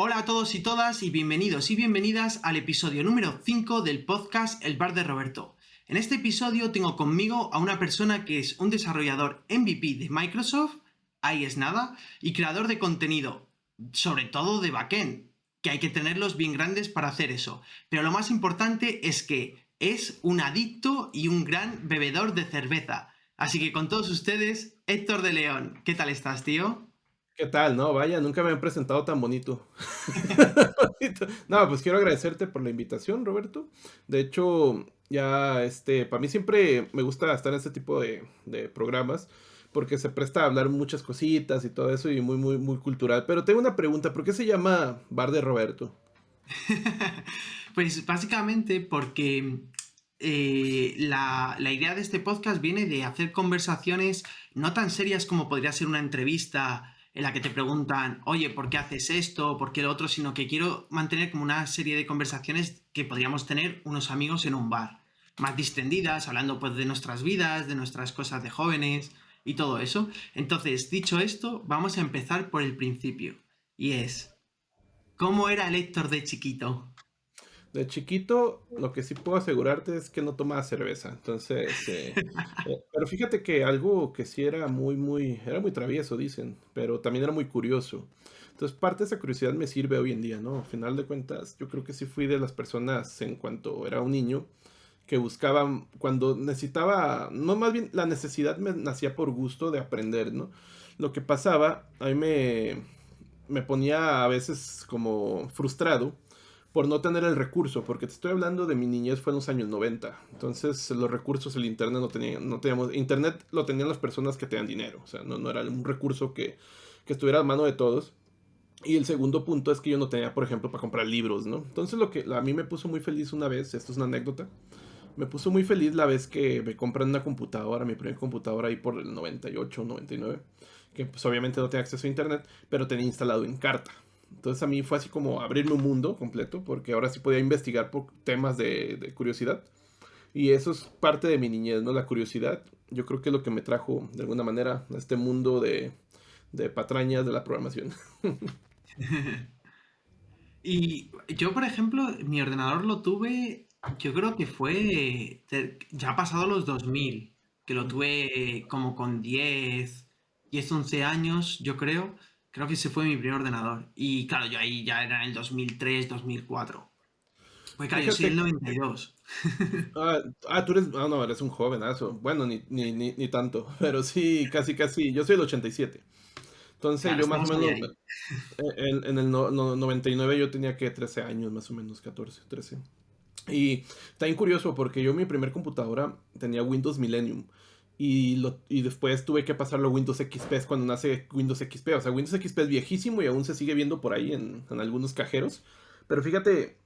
Hola a todos y todas y bienvenidos y bienvenidas al episodio número 5 del podcast El Bar de Roberto. En este episodio tengo conmigo a una persona que es un desarrollador MVP de Microsoft, ahí es nada, y creador de contenido, sobre todo de backend, que hay que tenerlos bien grandes para hacer eso. Pero lo más importante es que es un adicto y un gran bebedor de cerveza. Así que con todos ustedes, Héctor de León. ¿Qué tal estás, tío? ¿Qué tal? No, vaya, nunca me han presentado tan bonito. No, pues quiero agradecerte por la invitación, Roberto. De hecho, ya, para mí siempre me gusta estar en este tipo de programas porque se presta a hablar muchas cositas y todo eso y muy, muy, muy cultural. Pero tengo una pregunta, ¿por qué se llama Bar de Roberto? Pues básicamente porque la idea de este podcast viene de hacer conversaciones no tan serias como podría ser una entrevista en la que te preguntan, oye, ¿por qué haces esto? ¿Por qué lo otro? Sino que quiero mantener como una serie de conversaciones que podríamos tener unos amigos en un bar, más distendidas, hablando pues de nuestras vidas, de nuestras cosas de jóvenes y todo eso. Entonces, dicho esto, vamos a empezar por el principio. Y es, ¿cómo era el Héctor de chiquito? De chiquito, lo que sí puedo asegurarte es que no tomaba cerveza. Entonces, pero fíjate que algo que sí era muy travieso, dicen, pero también era muy curioso. Entonces, parte de esa curiosidad me sirve hoy en día, ¿no? Al final de cuentas, yo creo que sí fui de las personas en cuanto era un niño que buscaban, cuando necesitaba, no más bien la necesidad me nacía por gusto de aprender, ¿no? Lo que pasaba, me ponía a veces como frustrado por no tener el recurso, porque te estoy hablando de mi niñez fue en los años 90. Entonces los recursos, el internet no teníamos, internet lo tenían las personas que tenían dinero, o sea, no era un recurso que estuviera a mano de todos. Y el segundo punto es que yo no tenía, por ejemplo, para comprar libros, ¿no? Entonces lo que a mí me puso muy feliz una vez, esto es una anécdota, me puso muy feliz la vez que me compré una computadora, mi primer computadora ahí por el 98, 99, que pues obviamente no tenía acceso a internet, pero tenía instalado en carta. Entonces a mí fue así como abrirme un mundo completo, porque ahora sí podía investigar por temas de curiosidad. Y eso es parte de mi niñez, ¿no? La curiosidad. Yo creo que es lo que me trajo de alguna manera a este mundo de patrañas de la programación. Y yo, por ejemplo, mi ordenador lo tuve, yo creo que fue ya pasado los 2000 que lo tuve como con 11 años, yo creo. Creo que ese fue mi primer ordenador. Y claro, yo ahí ya era en el 2003, 2004. Pues claro, yo soy Fíjate, el 92. tú eres, no, eres un jovenazo. Bueno, ni tanto, pero sí, casi, casi. Yo soy el 87. Entonces Claro, yo más o estamos ahí, menos, ahí. en el 99 yo tenía que 13 años, más o menos, 14 13. Y está bien curioso porque yo mi primer computadora tenía Windows Millennium. Y después tuve que pasarlo a Windows XP, es cuando nace Windows XP. O sea, Windows XP es viejísimo y aún se sigue viendo por ahí en algunos cajeros. Pero fíjate,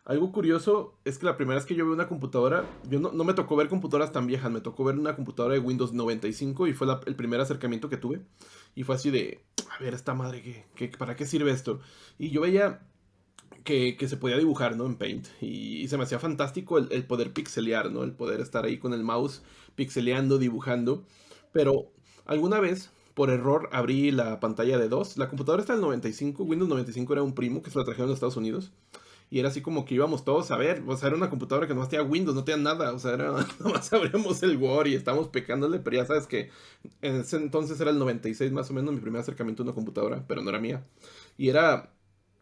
algo curioso es que la primera vez que yo vi una computadora, yo no me tocó ver computadoras tan viejas, me tocó ver una computadora de Windows 95 y fue el primer acercamiento que tuve. Y fue así de, a ver, esta madre, ¿para qué sirve esto? Y yo veía que se podía dibujar, ¿no? En Paint. Y se me hacía fantástico el poder pixelear, ¿no? El poder estar ahí con el mouse pixeleando, dibujando. Pero alguna vez, por error, abrí la pantalla de DOS. La computadora está del 95, Windows 95 era un primo que se la trajeron de Estados Unidos. Y era así como que íbamos todos a ver, o sea, era una computadora que no tenía Windows, no tenía nada, o sea, era, nomás abríamos el Word y estábamos pecándole, pero ya sabes que en ese entonces era el 96 más o menos mi primer acercamiento a una computadora, pero no era mía. Y era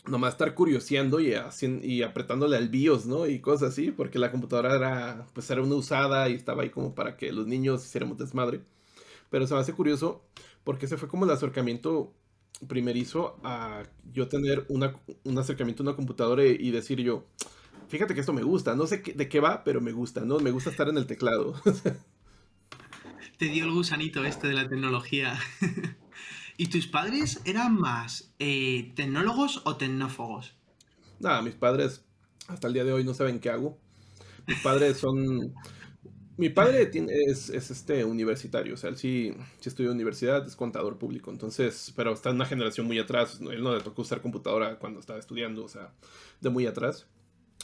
nomás estar curioseando y apretándole al BIOS, ¿no? Y cosas así, porque la computadora era, pues era una usada y estaba ahí como para que los niños hiciéramos desmadre. Pero se me hace curioso porque ese fue como el acercamiento primerizo a yo tener un acercamiento a una computadora y decir yo, fíjate que esto me gusta, no sé de qué va, pero me gusta, ¿no? Me gusta estar en el teclado. Te dio el gusanito este de la tecnología. ¿Y tus padres eran más tecnólogos o tecnófagos? Nada, mis padres hasta el día de hoy no saben qué hago. Mis padres son Mi padre es universitario, o sea, él sí estudió en universidad, es contador público, entonces, pero está en una generación muy atrás, él no le tocó usar computadora cuando estaba estudiando, o sea, de muy atrás.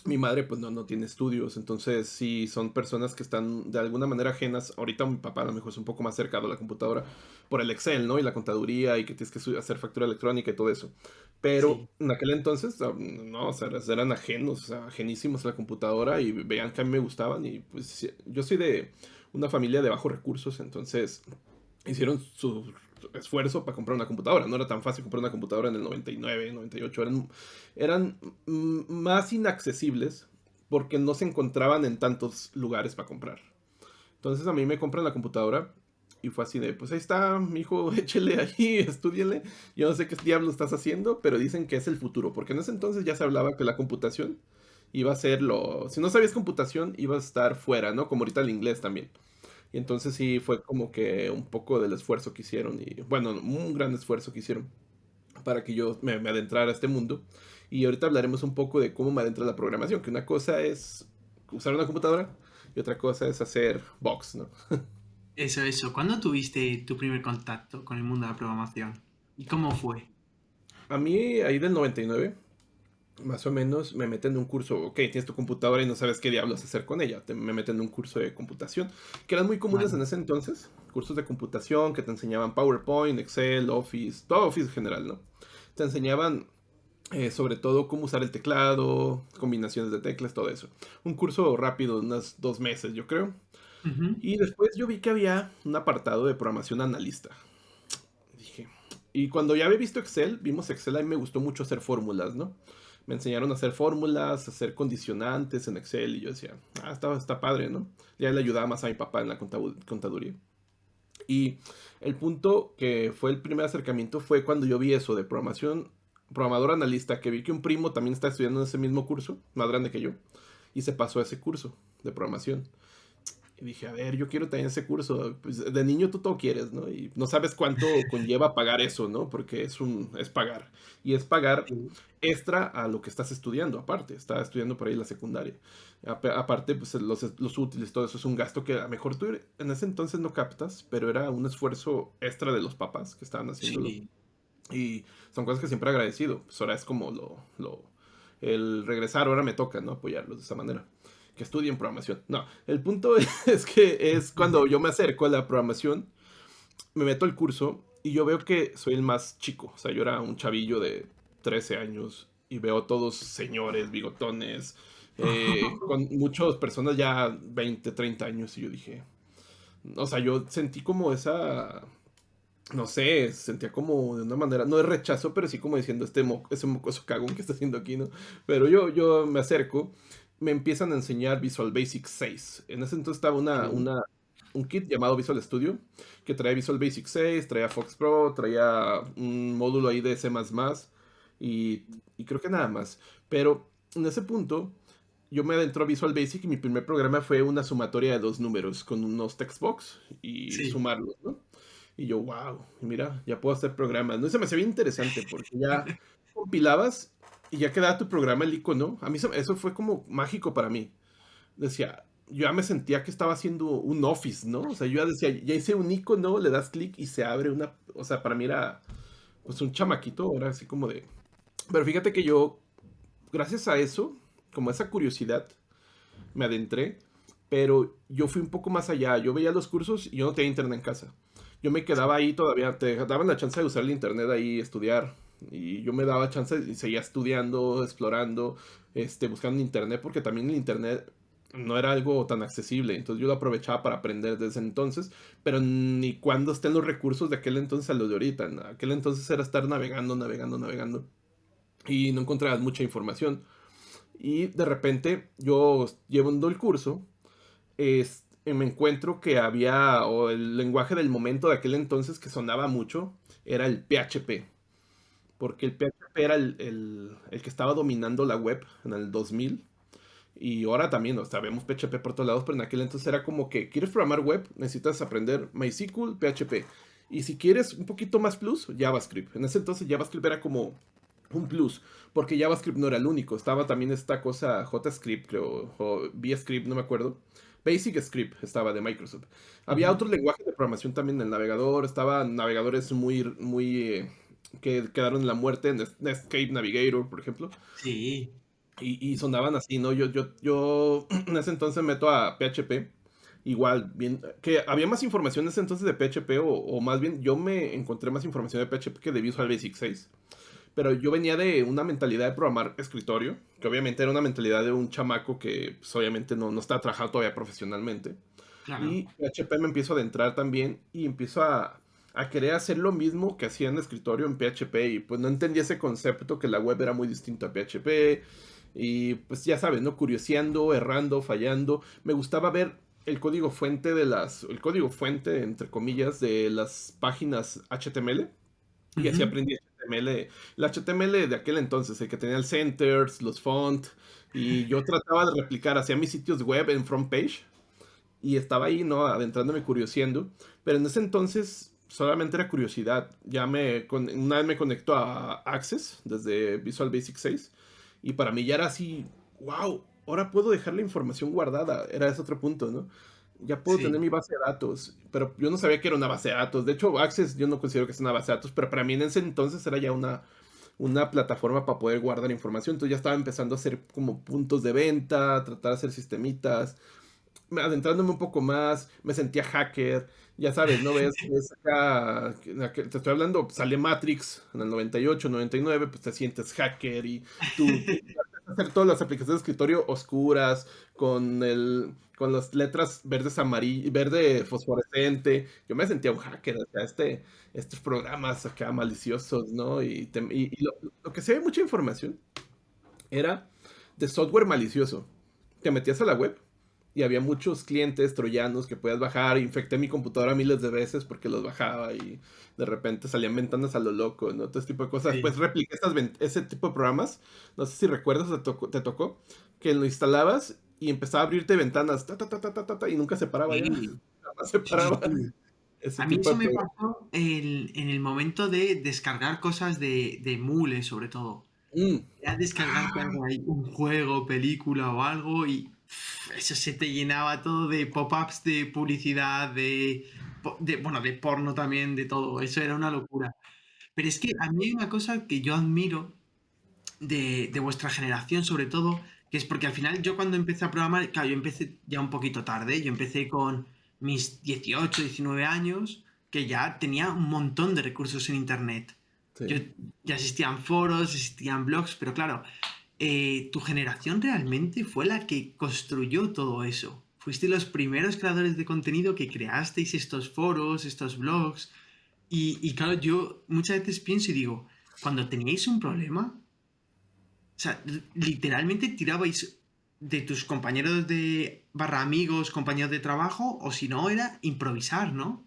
Mi madre pues no tiene estudios, entonces sí son personas que están de alguna manera ajenas. Ahorita mi papá a lo mejor es un poco más cercano a la computadora por el Excel, ¿no? Y la contaduría y que tienes que hacer factura electrónica y todo eso. Pero Sí. en aquel entonces, no, o sea, eran ajenos, o sea, ajenísimos a la computadora y veían que a mí me gustaban y pues sí, yo soy de una familia de bajos recursos, entonces hicieron su esfuerzo para comprar una computadora. No era tan fácil comprar una computadora en el 99, 98. Eran más inaccesibles porque no se encontraban en tantos lugares para comprar. Entonces a mí me compran la computadora y fue así de, pues ahí está, mi hijo, échele ahí, estúdiele. Yo no sé qué diablo estás haciendo, pero dicen que es el futuro, porque en ese entonces ya se hablaba que la computación iba a ser lo... Si no sabías computación, iba a estar fuera, ¿no? Como ahorita el inglés también. Y entonces sí fue como que un poco del esfuerzo que hicieron, y bueno, un gran esfuerzo que hicieron para que yo me adentrara a este mundo. Y ahorita hablaremos un poco de cómo me adentra la programación, que una cosa es usar una computadora y otra cosa es hacer box, ¿no? Eso. ¿Cuándo tuviste tu primer contacto con el mundo de la programación? ¿Y cómo fue? A mí ahí del 99 más o menos me meten en un curso, ok, tienes tu computadora y no sabes qué diablos hacer con ella, me meten en un curso de computación, que eran muy comunes Vale. en ese entonces, cursos de computación que te enseñaban PowerPoint, Excel, Office, todo Office en general, ¿no? Te enseñaban sobre todo cómo usar el teclado, combinaciones de teclas, todo eso. Un curso rápido, unos 2 meses, yo creo. Ujú. Y después yo vi que había un apartado de programación analista. Dije, y cuando ya había visto Excel, vimos Excel, a mí me gustó mucho hacer fórmulas, ¿no? Me enseñaron a hacer fórmulas, a hacer condicionantes en Excel y yo decía, está padre, ¿no? Ya le ayudaba más a mi papá en la contaduría. Y el punto que fue el primer acercamiento fue cuando yo vi eso de programación, programador analista, que vi que un primo también está estudiando en ese mismo curso, más grande que yo, y se pasó a ese curso de programación. Y dije, a ver, yo quiero también ese curso. Pues de niño tú todo quieres, ¿no? Y no sabes cuánto conlleva pagar eso, ¿no? Porque es pagar. Y es pagar Sí. extra a lo que estás estudiando, aparte. Estaba estudiando por ahí la secundaria. Aparte, pues los útiles, todo eso es un gasto que a lo mejor tú en ese entonces no captas, pero era un esfuerzo extra de los papás que estaban haciéndolo. Sí. Y son cosas que siempre he agradecido. Pues ahora es como el regresar, ahora me toca, ¿no? Apoyarlos de esa manera. Que estudien programación. No, el punto es que es cuando yo me acerco a la programación, me meto al curso y yo veo que soy el más chico. O sea, yo era un chavillo de 13 años y veo todos señores, bigotones, con muchas personas ya 20 30 años y yo dije, o sea, yo sentí como esa no sé, sentía como de una manera, no es rechazo, pero sí como diciendo, ese mocoso cagón que está haciendo aquí, ¿no? Pero yo me acerco, me empiezan a enseñar Visual Basic 6. En ese entonces estaba Sí. un kit llamado Visual Studio, que traía Visual Basic 6, traía Fox Pro, traía un módulo ahí de C++, y, y creo que nada más. Pero en ese punto, yo me adentro a Visual Basic y mi primer programa fue una sumatoria de dos números con unos textbox y Sí. sumarlos, ¿no? Y yo, wow, mira, ya puedo hacer programas. No, se me hacía bien interesante porque ya compilabas y ya quedaba tu programa el icono. A mí eso fue como mágico para mí. Decía, yo ya me sentía que estaba haciendo un Office, ¿no? O sea, yo ya decía, ya hice un icono, le das clic y se abre una. O sea, para mí era pues un chamaquito, ahora así como de. Pero fíjate que yo, gracias a eso, como esa curiosidad, me adentré, pero yo fui un poco más allá. Yo veía los cursos y yo no tenía internet en casa. Yo me quedaba ahí todavía, te daban la chance de usar el internet ahí, estudiar. Y yo me daba chance y seguía estudiando, explorando, buscando en internet, porque también el internet no era algo tan accesible. Entonces yo lo aprovechaba para aprender desde entonces, pero ni cuando estén los recursos de aquel entonces a los de ahorita. En aquel entonces era estar navegando, navegando, navegando. Y no encontrabas mucha información. Y de repente yo llevando el curso, me encuentro que había, o el lenguaje del momento de aquel entonces que sonaba mucho, era el PHP. Porque el PHP era el que estaba dominando la web en el 2000. Y ahora también, o sea, vemos PHP por todos lados, pero en aquel entonces era como que, ¿quieres programar web? Necesitas aprender MySQL, PHP. Y si quieres un poquito más plus, JavaScript. En ese entonces JavaScript era como un plus, porque JavaScript no era el único. Estaba también esta cosa JScript, creo, o VScript, no me acuerdo. Basic Script estaba de Microsoft. Había Ujú. otros lenguajes de programación también en el navegador. Estaban navegadores muy que quedaron en la muerte, Netscape Navigator, por ejemplo. Sí. y sonaban así, ¿no? Yo en ese entonces meto a PHP, igual, bien, que había más información en ese entonces de PHP, o más bien yo me encontré más información de PHP que de Visual Basic 6. Pero yo venía de una mentalidad de programar escritorio, que obviamente era una mentalidad de un chamaco que pues, obviamente no estaba trabajando todavía profesionalmente. Claro. Y PHP me empiezo a adentrar también y empiezo a querer hacer lo mismo que hacía en escritorio en PHP y pues no entendía ese concepto que la web era muy distinta a PHP y pues ya sabes, ¿no? Curioseando, errando, fallando. Me gustaba ver el código fuente, entre comillas, de las páginas HTML y así Ujú. aprendí HTML. El HTML de aquel entonces, el que tenía el centers, los font y yo trataba de replicar hacia mis sitios web en front page y estaba ahí, ¿no? Adentrándome, curioseando. Pero en ese entonces solamente era curiosidad. Una vez me conectó a Access desde Visual Basic 6. Y para mí ya era así, wow, ahora puedo dejar la información guardada. Era ese otro punto, ¿no? Ya puedo tener Sí, mi base de datos. Pero yo no sabía que era una base de datos. De hecho, Access yo no considero que sea una base de datos. Pero para mí en ese entonces era ya una plataforma para poder guardar información. Entonces ya estaba empezando a hacer como puntos de venta, tratar de hacer sistemitas adentrándome un poco más, me sentía hacker, ya sabes, ¿no? Ves acá, te estoy hablando, sale Matrix en el 98, 99, pues te sientes hacker y tú hacer todas las aplicaciones de escritorio oscuras, con las letras verdes amarillo, verde fosforescente, yo me sentía un hacker, o sea, estos programas acá maliciosos, ¿no? Y lo que se ve mucha información era de software malicioso. Te metías a la web y había muchos clientes troyanos que podías bajar. Infecté mi computadora miles de veces porque los bajaba y de repente salían ventanas a lo loco, ¿no? Todo este tipo de cosas. sí. Pues repliqué ese tipo de programas. No sé si recuerdas, te tocó que lo instalabas y empezaba a abrirte ventanas y nunca se paraba ya. Sí, Jamás se sí, sí, paraba sí. ese A mí tipo eso de me programas. pasó en el momento de descargar cosas de Mule, sobre todo. Mm. Era descargarte Ah, algo ahí, un juego, película o algo, y eso se te llenaba todo de pop-ups de publicidad, bueno, de porno también, de todo. Eso era una locura. Pero es que a mí hay una cosa que yo admiro de vuestra generación, sobre todo, que es porque al final yo cuando empecé a programar, claro, yo empecé ya un poquito tarde, yo empecé con mis 18 19 años, que ya tenía un montón de recursos en Internet. Yo, sí. ya existían foros, existían blogs, pero claro, tu generación realmente fue la que construyó todo eso. Fuiste los primeros creadores de contenido que creasteis estos foros, estos blogs. Y claro, yo muchas veces pienso y digo, cuando teníais un problema, o sea, literalmente tirabais de tus compañeros de barra amigos, compañeros de trabajo, o si no, era improvisar, ¿no?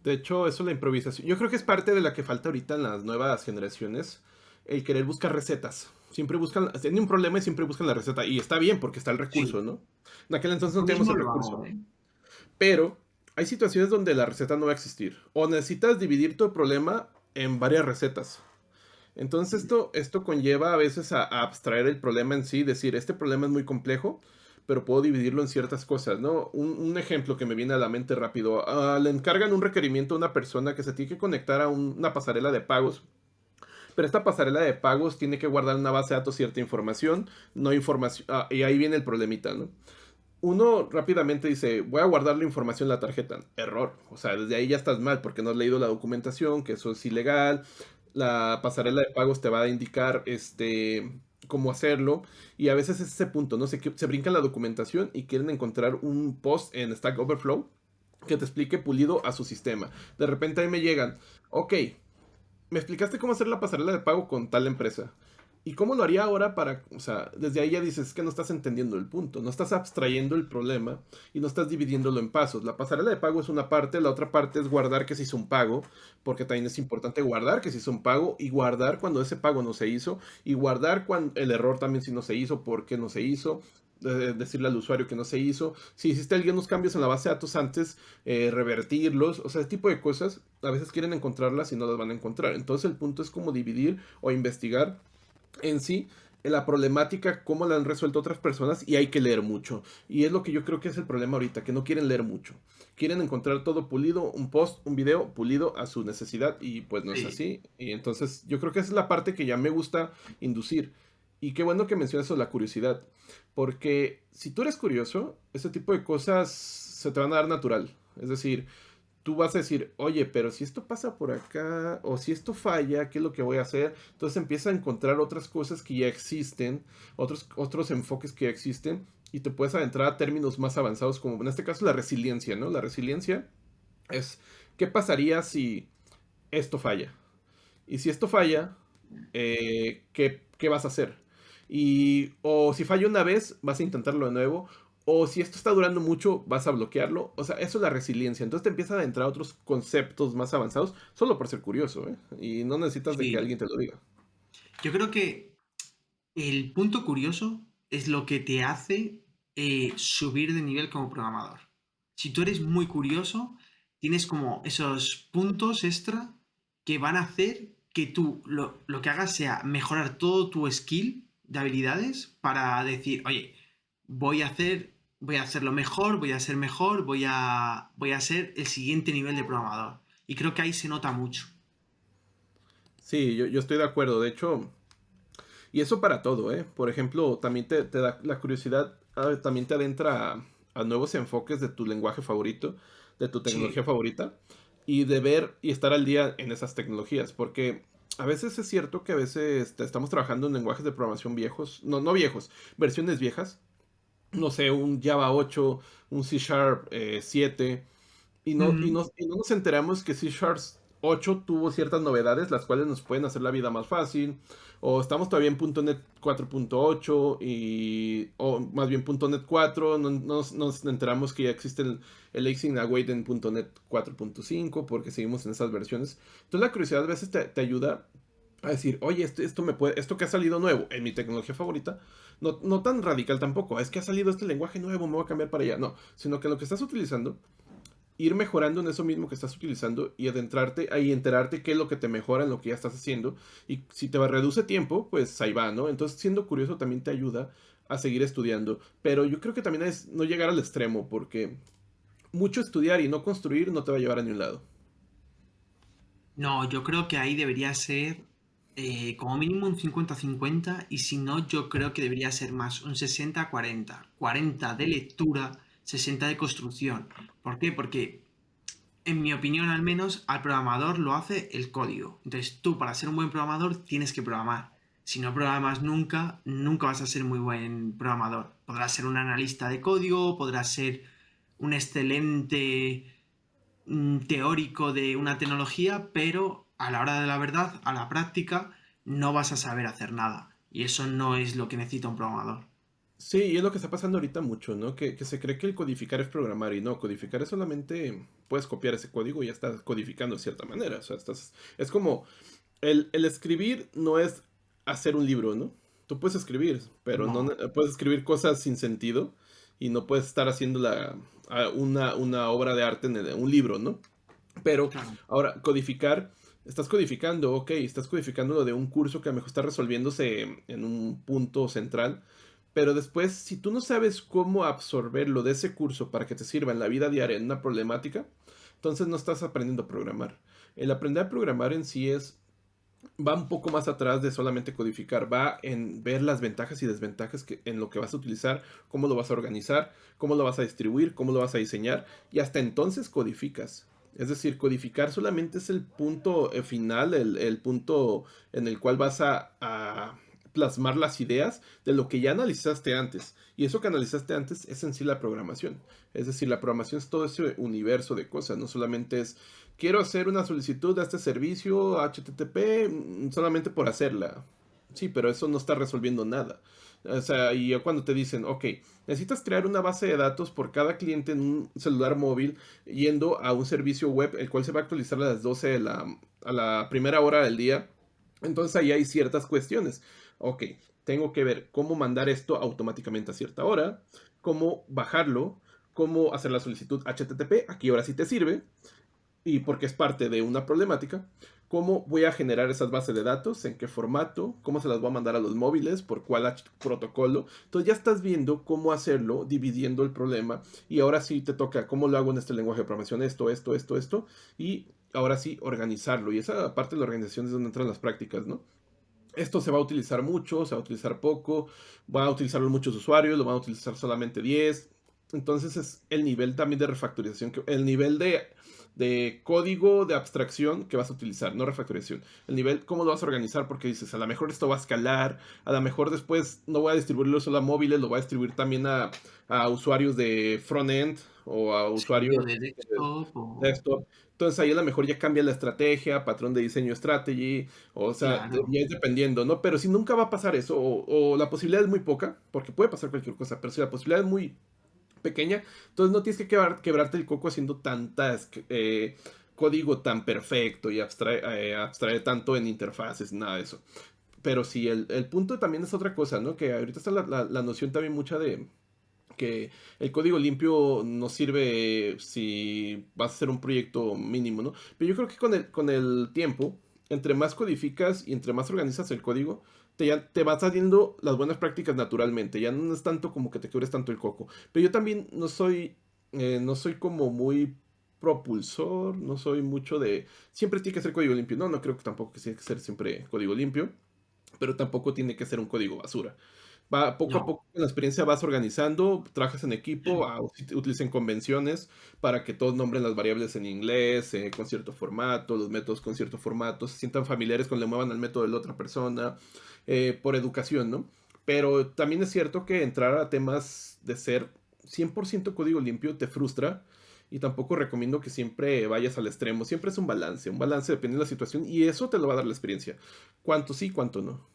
De hecho, eso es la improvisación. Yo creo que es parte de la que falta ahorita en las nuevas generaciones, el querer buscar recetas. Siempre buscan, tienen un problema y siempre buscan la receta. Y está bien porque está el Sí. recurso, ¿no? En aquel entonces no Yo teníamos mismo el lo recurso. hago, ¿eh? Pero hay situaciones donde la receta no va a existir. O necesitas dividir tu problema en varias recetas. Entonces esto conlleva a veces a abstraer el problema en sí, decir, este problema es muy complejo, pero puedo dividirlo en ciertas cosas, ¿no? Un ejemplo que me viene a la mente rápido, le encargan un requerimiento a una persona que se tiene que conectar a una pasarela de pagos, pero esta pasarela de pagos tiene que guardar en una base de datos cierta información, no información, y ahí viene el problemita, ¿no? Uno rápidamente dice, voy a guardar la información en la tarjeta. Error. O sea, desde ahí ya estás mal porque no has leído la documentación, que eso es ilegal. La pasarela de pagos te va a indicar cómo hacerlo. Y a veces es ese punto, ¿no? Se brincan la documentación y quieren encontrar un post en Stack Overflow que te explique pulido a su sistema. De repente ahí me llegan, ok, me explicaste cómo hacer la pasarela de pago con tal empresa. ¿Y cómo lo haría ahora para, o sea, desde ahí ya dices que no estás entendiendo el punto, no estás abstrayendo el problema y no estás dividiéndolo en pasos. La pasarela de pago es una parte, la otra parte es guardar que se hizo un pago, porque también es importante guardar que se hizo un pago y guardar cuando ese pago no se hizo y guardar cuando el error también si no se hizo, por qué no se hizo, decirle al usuario que no se hizo, si hiciste algunos cambios en la base de datos antes, revertirlos, o sea, ese tipo de cosas, a veces quieren encontrarlas y no las van a encontrar. Entonces el punto es como dividir o investigar en sí en la problemática, cómo la han resuelto otras personas y hay que leer mucho. Y es lo que yo creo que es el problema ahorita, que no quieren leer mucho. Quieren encontrar todo pulido, un post, un video pulido a su necesidad y pues no es Sí. así. Y entonces yo creo que esa es la parte que ya me gusta inducir. Y qué bueno que mencionas eso, la curiosidad. Porque si tú eres curioso, ese tipo de cosas se te van a dar natural. Es decir, tú vas a decir, oye, pero si esto pasa por acá, o si esto falla, ¿qué es lo que voy a hacer? Entonces empieza a encontrar otras cosas que ya existen, otros enfoques que ya existen, y te puedes adentrar a términos más avanzados, como en este caso la resiliencia, ¿no? La resiliencia es, ¿qué pasaría si esto falla? Y si esto falla, ¿qué vas a hacer? Y, o si falla una vez, vas a intentarlo de nuevo. O si esto está durando mucho, vas a bloquearlo. O sea, eso es la resiliencia. Entonces te empiezan a entrar otros conceptos más avanzados solo por ser curioso, ¿eh? Y no necesitas de que Sí. alguien te lo diga. Yo creo que el punto curioso es lo que te hace subir de nivel como programador. Si tú eres muy curioso, tienes como esos puntos extra que van a hacer que tú lo que hagas sea mejorar todo tu skill de habilidades para decir, oye, voy a hacerlo mejor, voy a ser mejor, voy a ser el siguiente nivel de programador. Y creo que ahí se nota mucho. Sí, yo estoy de acuerdo. De hecho, y eso para todo, ¿eh? Por ejemplo, también te da la curiosidad, también te adentra a nuevos enfoques de tu lenguaje favorito, de tu tecnología Sí. favorita, y de ver y estar al día en esas tecnologías, porque a veces es cierto que a veces estamos trabajando en lenguajes de programación viejos, no viejos, versiones viejas, no sé, un Java 8, un C Sharp 7, Ujú. y no nos enteramos que C Sharp 8 tuvo ciertas novedades, las cuales nos pueden hacer la vida más fácil. O estamos todavía en .NET 4.8 o más bien .NET 4. No, nos enteramos que ya existe el Async Await en .NET 4.5 porque seguimos en esas versiones. Entonces la curiosidad a veces te ayuda a decir, oye, esto que ha salido nuevo en mi tecnología favorita, no tan radical tampoco, es que ha salido este lenguaje nuevo, me voy a cambiar para allá. No, sino que lo que estás utilizando ir mejorando en eso mismo que estás utilizando y adentrarte ahí, enterarte qué es lo que te mejora en lo que ya estás haciendo. Y si te reduce tiempo, pues ahí va, ¿no? Entonces, siendo curioso también te ayuda a seguir estudiando. Pero yo creo que también es no llegar al extremo, porque mucho estudiar y no construir no te va a llevar a ningún lado. No, yo creo que ahí debería ser como mínimo un 50-50 y si no, yo creo que debería ser más un 60-40. 40 de lectura, 60 de construcción. ¿Por qué? Porque, en mi opinión al menos, al programador lo hace el código. Entonces tú para ser un buen programador tienes que programar. Si no programas nunca, nunca vas a ser muy buen programador. Podrás ser un analista de código, podrás ser un excelente teórico de una tecnología, pero a la hora de la verdad, a la práctica, no vas a saber hacer nada. Y eso no es lo que necesita un programador. Sí, y es lo que está pasando ahorita mucho, ¿no? Que se cree que el codificar es programar y no, codificar es solamente puedes copiar ese código y ya estás codificando de cierta manera. O sea, es como el escribir no es hacer un libro, ¿no? Tú puedes escribir, pero no No, puedes escribir cosas sin sentido y no puedes estar haciendo una obra de arte un libro, ¿no? Pero claro. ahora, estás codificando, ok, estás codificando lo de un curso que a lo mejor está resolviéndose en un punto central, pero después, si tú no sabes cómo absorberlo de ese curso para que te sirva en la vida diaria en una problemática, entonces no estás aprendiendo a programar. El aprender a programar en sí va un poco más atrás de solamente codificar, va en ver las ventajas y desventajas en lo que vas a utilizar, cómo lo vas a organizar, cómo lo vas a distribuir, cómo lo vas a diseñar, y hasta entonces codificas. Es decir, codificar solamente es el punto final, el punto en el cual vas a plasmar las ideas de lo que ya analizaste antes. Y eso que analizaste antes es en sí la programación. Es decir, la programación es todo ese universo de cosas, no solamente es quiero hacer una solicitud a este servicio HTTP solamente por hacerla. Sí, pero eso no está resolviendo nada. O sea, y ya cuando te dicen, ok, necesitas crear una base de datos por cada cliente en un celular móvil yendo a un servicio web, el cual se va a actualizar a las 12 a la primera hora del día. Entonces ahí hay ciertas cuestiones. Ok, tengo que ver cómo mandar esto automáticamente a cierta hora, cómo bajarlo, cómo hacer la solicitud HTTP, aquí ahora sí te sirve, y porque es parte de una problemática, cómo voy a generar esas bases de datos, en qué formato, cómo se las voy a mandar a los móviles, por cuál protocolo. Entonces ya estás viendo cómo hacerlo, dividiendo el problema, y ahora sí te toca cómo lo hago en este lenguaje de programación, esto, y ahora sí organizarlo. Y esa parte de la organización es donde entran las prácticas, ¿no? esto se va a utilizar mucho, se va a utilizar poco, van a utilizarlo muchos usuarios, lo van a utilizar solamente 10. Entonces es el nivel también de refactorización, el nivel de código de abstracción que vas a utilizar, no refactorización. El nivel, cómo lo vas a organizar, porque dices, a lo mejor esto va a escalar, a lo mejor después no voy a distribuirlo solo a móviles, lo voy a distribuir también a usuarios de front-end o a Sí, o usuarios de desktop, o... desktop. Entonces ahí a lo mejor ya cambia la estrategia, patrón de diseño strategy, o sea, Claro. ya es dependiendo, ¿no? Pero si nunca va a pasar eso, o la posibilidad es muy poca, porque puede pasar cualquier cosa, pero si la posibilidad es muy pequeña, entonces no tienes que quebrarte el coco haciendo tantas código tan perfecto y abstraer tanto en interfaces, nada de eso. Pero sí, el punto también es otra cosa, ¿no? Que ahorita está la noción también mucha de que el código limpio nos sirve si vas a hacer un proyecto mínimo, ¿no? Pero yo creo que con el tiempo, entre más codificas y entre más organizas el código, ya te vas saliendo las buenas prácticas naturalmente. Ya no es tanto como que te quebres tanto el coco. Pero yo también no soy como muy propulsor, no soy mucho de... Siempre tiene que ser código limpio. No, no creo que tampoco que tiene que ser siempre código limpio, pero tampoco tiene que ser un código basura. Poco a No. poco con la experiencia vas organizando, trabajas en equipo, utilicen convenciones para que todos nombren las variables en inglés, con cierto formato, los métodos con cierto formato, se sientan familiares cuando le muevan al método de la otra persona, por educación, ¿no? Pero también es cierto que entrar a temas de ser 100% código limpio te frustra y tampoco recomiendo que siempre vayas al extremo, siempre es un balance dependiendo de la situación y eso te lo va a dar la experiencia, cuánto sí, cuánto no.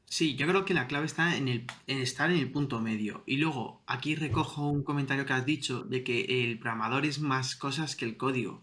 Sí, yo creo que la clave está en estar en el punto medio. Y luego, aquí recojo un comentario que has dicho de que el programador es más cosas que el código.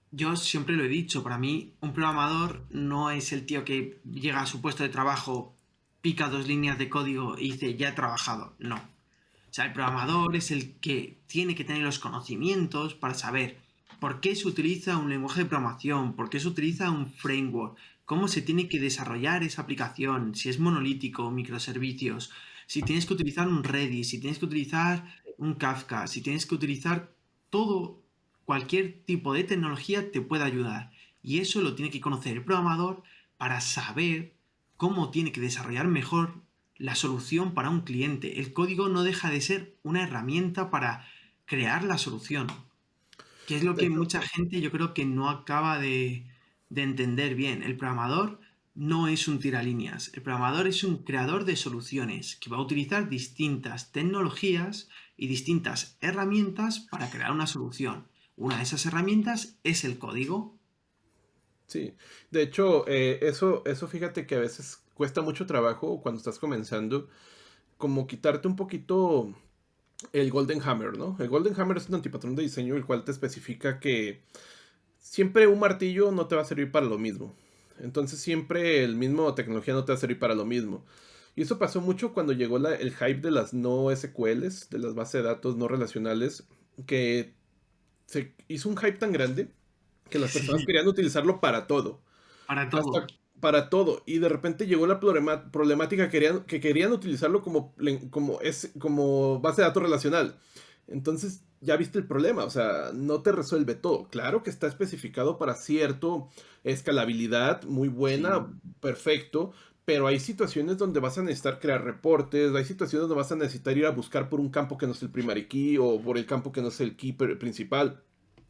Yo siempre lo he dicho, para mí un programador no es el tío que llega a su puesto de trabajo, pica 2 líneas de código y dice, ya he trabajado. No. O sea, el programador es el que tiene que tener los conocimientos para saber por qué se utiliza un lenguaje de programación, por qué se utiliza un framework, cómo se tiene que desarrollar esa aplicación, si es monolítico, microservicios, si tienes que utilizar un Redis, si tienes que utilizar un Kafka, si tienes que utilizar todo, cualquier tipo de tecnología te puede ayudar. Y eso lo tiene que conocer el programador para saber cómo tiene que desarrollar mejor la solución para un cliente. El código no deja de ser una herramienta para crear la solución, que es lo De que hecho, mucha gente yo creo que no acaba de entender bien. El programador no es un tiralíneas, el programador es un creador de soluciones que va a utilizar distintas tecnologías y distintas herramientas para crear una solución. Una de esas herramientas es el código. sí, de hecho, eso fíjate que a veces cuesta mucho trabajo cuando estás comenzando, como quitarte un poquito el Golden Hammer, ¿no? El Golden Hammer es un antipatrón de diseño el cual te especifica que siempre un martillo no te va a servir para lo mismo. Entonces siempre el mismo tecnología no te va a servir para lo mismo. Y eso pasó mucho cuando llegó el hype de las no SQLs, de las bases de datos no relacionales, que se hizo un hype tan grande que las personas Sí, querían utilizarlo para todo. para Hasta todo. para todo. Y de repente llegó la problemática que querían utilizarlo como base de datos relacional. Entonces, ya viste el problema, o sea, no te resuelve todo. Claro que está especificado para cierto escalabilidad muy buena, Sí. perfecto, pero hay situaciones donde vas a necesitar crear reportes, hay situaciones donde vas a necesitar ir a buscar por un campo que no es el primary key o por el campo que no es el key principal.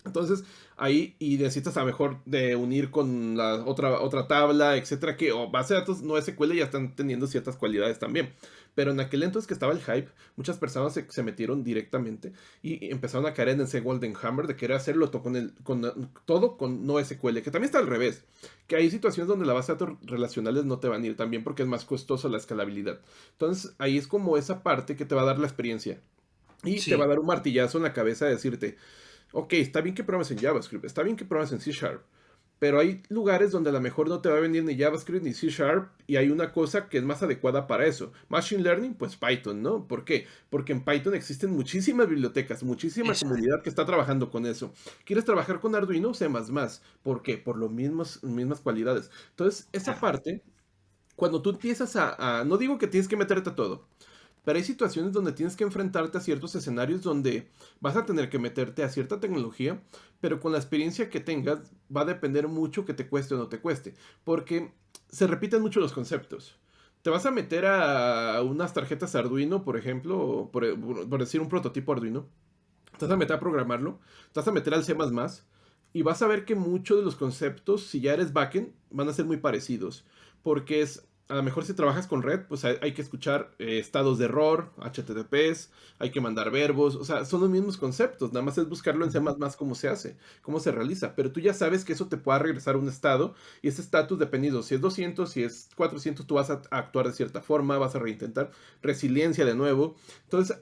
Entonces, ahí y necesitas a lo mejor de unir con la otra tabla, etcétera, que base de datos no SQL ya están teniendo ciertas cualidades también. Pero en aquel entonces que estaba el hype, muchas personas se metieron directamente y empezaron a caer en ese Golden Hammer de querer hacerlo todo con no SQL, que también está al revés. Que hay situaciones donde la base de datos relacionales no te van a ir también porque es más costoso la escalabilidad. Entonces, ahí es como esa parte que te va a dar la experiencia. Y te va a Sí. dar un martillazo en la cabeza de decirte, ok, está bien que programes en JavaScript, está bien que programes en C Sharp, pero hay lugares donde a lo mejor no te va a venir ni JavaScript ni C Sharp y hay una cosa que es más adecuada para eso. Machine Learning, pues Python, ¿no? ¿Por qué? Porque en Python existen muchísimas bibliotecas, muchísima Exacto. comunidad que está trabajando con eso. ¿Quieres trabajar con Arduino? C++. ¿Por qué? Por las mismas cualidades. Entonces, esa Claro. parte, cuando tú empiezas no digo que tienes que meterte a todo, pero hay situaciones donde tienes que enfrentarte a ciertos escenarios donde vas a tener que meterte a cierta tecnología, pero con la experiencia que tengas va a depender mucho que te cueste o no te cueste, porque se repiten mucho los conceptos. Te vas a meter a unas tarjetas Arduino, por ejemplo, por decir un prototipo Arduino, te vas a meter a programarlo, te vas a meter al C++ y vas a ver que muchos de los conceptos, si ya eres backend, van a ser muy parecidos. Porque a lo mejor si trabajas con red, pues hay que escuchar estados de error, HTTPs, hay que mandar verbos, o sea, son los mismos conceptos, nada más es buscarlo en C++ cómo se hace, cómo se realiza, pero tú ya sabes que eso te pueda regresar a un estado y ese estatus dependiendo si es 200, si es 400, tú vas a actuar de cierta forma, vas a reintentar resiliencia de nuevo. Entonces,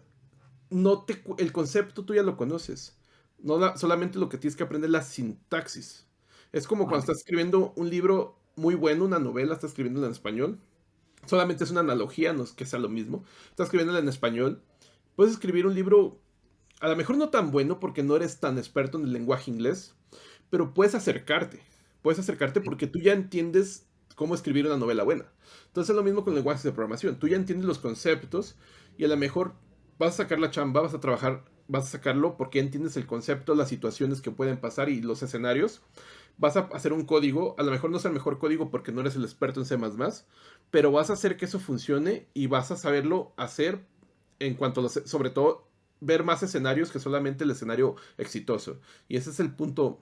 el concepto tú ya lo conoces. No solamente lo que tienes que aprender es la sintaxis. Es como cuando Vale. estás escribiendo un libro muy bueno, una novela, estás escribiéndola en español. Solamente es una analogía, no es que sea lo mismo. Estás escribiéndola en español. Puedes escribir un libro, a lo mejor no tan bueno porque no eres tan experto en el lenguaje inglés, pero puedes acercarte. Puedes acercarte porque tú ya entiendes cómo escribir una novela buena. Entonces es lo mismo con lenguajes de programación. Tú ya entiendes los conceptos y a lo mejor vas a sacar la chamba, vas a trabajar, vas a sacarlo porque entiendes el concepto, las situaciones que pueden pasar y los escenarios. Vas a hacer un código, a lo mejor no es el mejor código porque no eres el experto en C++, pero vas a hacer que eso funcione y vas a saberlo hacer en cuanto a sobre todo ver más escenarios que solamente el escenario exitoso. Y ese es el punto.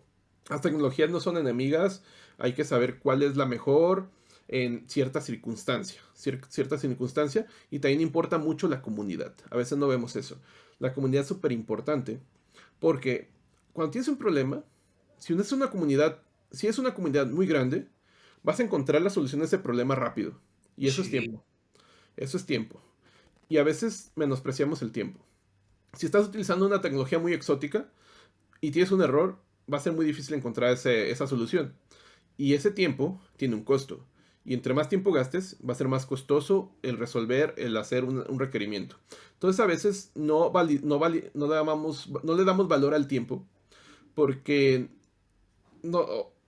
Las tecnologías no son enemigas, hay que saber cuál es la mejor en cierta circunstancia, cierta circunstancia, y también importa mucho la comunidad. A veces no vemos eso. La comunidad es súper importante porque cuando tienes un problema, si es una comunidad muy grande, vas a encontrar la solución a ese problema rápido. Y eso es Sí. tiempo. Eso es tiempo. Y a veces menospreciamos el tiempo. Si estás utilizando una tecnología muy exótica y tienes un error, va a ser muy difícil encontrar esa solución. Y ese tiempo tiene un costo. Y entre más tiempo gastes, va a ser más costoso el resolver, el hacer un requerimiento. Entonces a veces no le damos valor al tiempo porque no,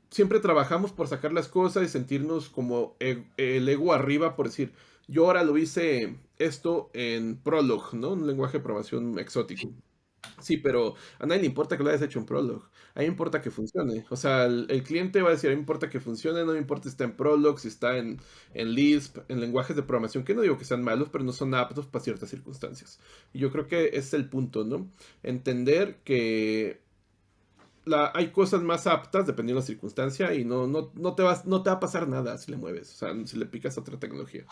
siempre trabajamos por sacar las cosas y sentirnos como el ego arriba por decir, yo ahora lo hice esto en Prolog, ¿no? Un lenguaje de programación exótico. Sí, pero a nadie le importa que lo hayas hecho en Prolog. A mí me importa que funcione. O sea, el cliente va a decir, a mí me importa que funcione, no me importa si está en Prolog, si está en Lisp, en lenguajes de programación, que no digo que sean malos, pero no son aptos para ciertas circunstancias. Y yo creo que ese es el punto, ¿no? Entender que hay cosas más aptas dependiendo de la circunstancia y no te va a pasar nada si le mueves, o sea, si le picas a otra tecnología.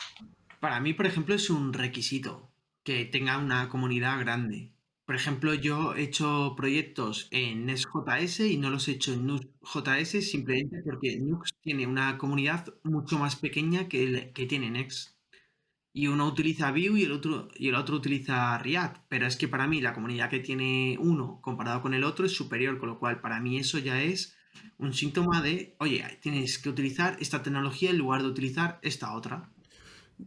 Para mí, por ejemplo, es un requisito que tenga una comunidad grande. Por ejemplo, yo he hecho proyectos en Next.js y no los he hecho en Nux.js simplemente porque Nux tiene una comunidad mucho más pequeña que tiene Next. Y uno utiliza Vue y el otro utiliza React. Pero es que para mí la comunidad que tiene uno comparado con el otro es superior, con lo cual para mí eso ya es un síntoma de, oye, tienes que utilizar esta tecnología en lugar de utilizar esta otra.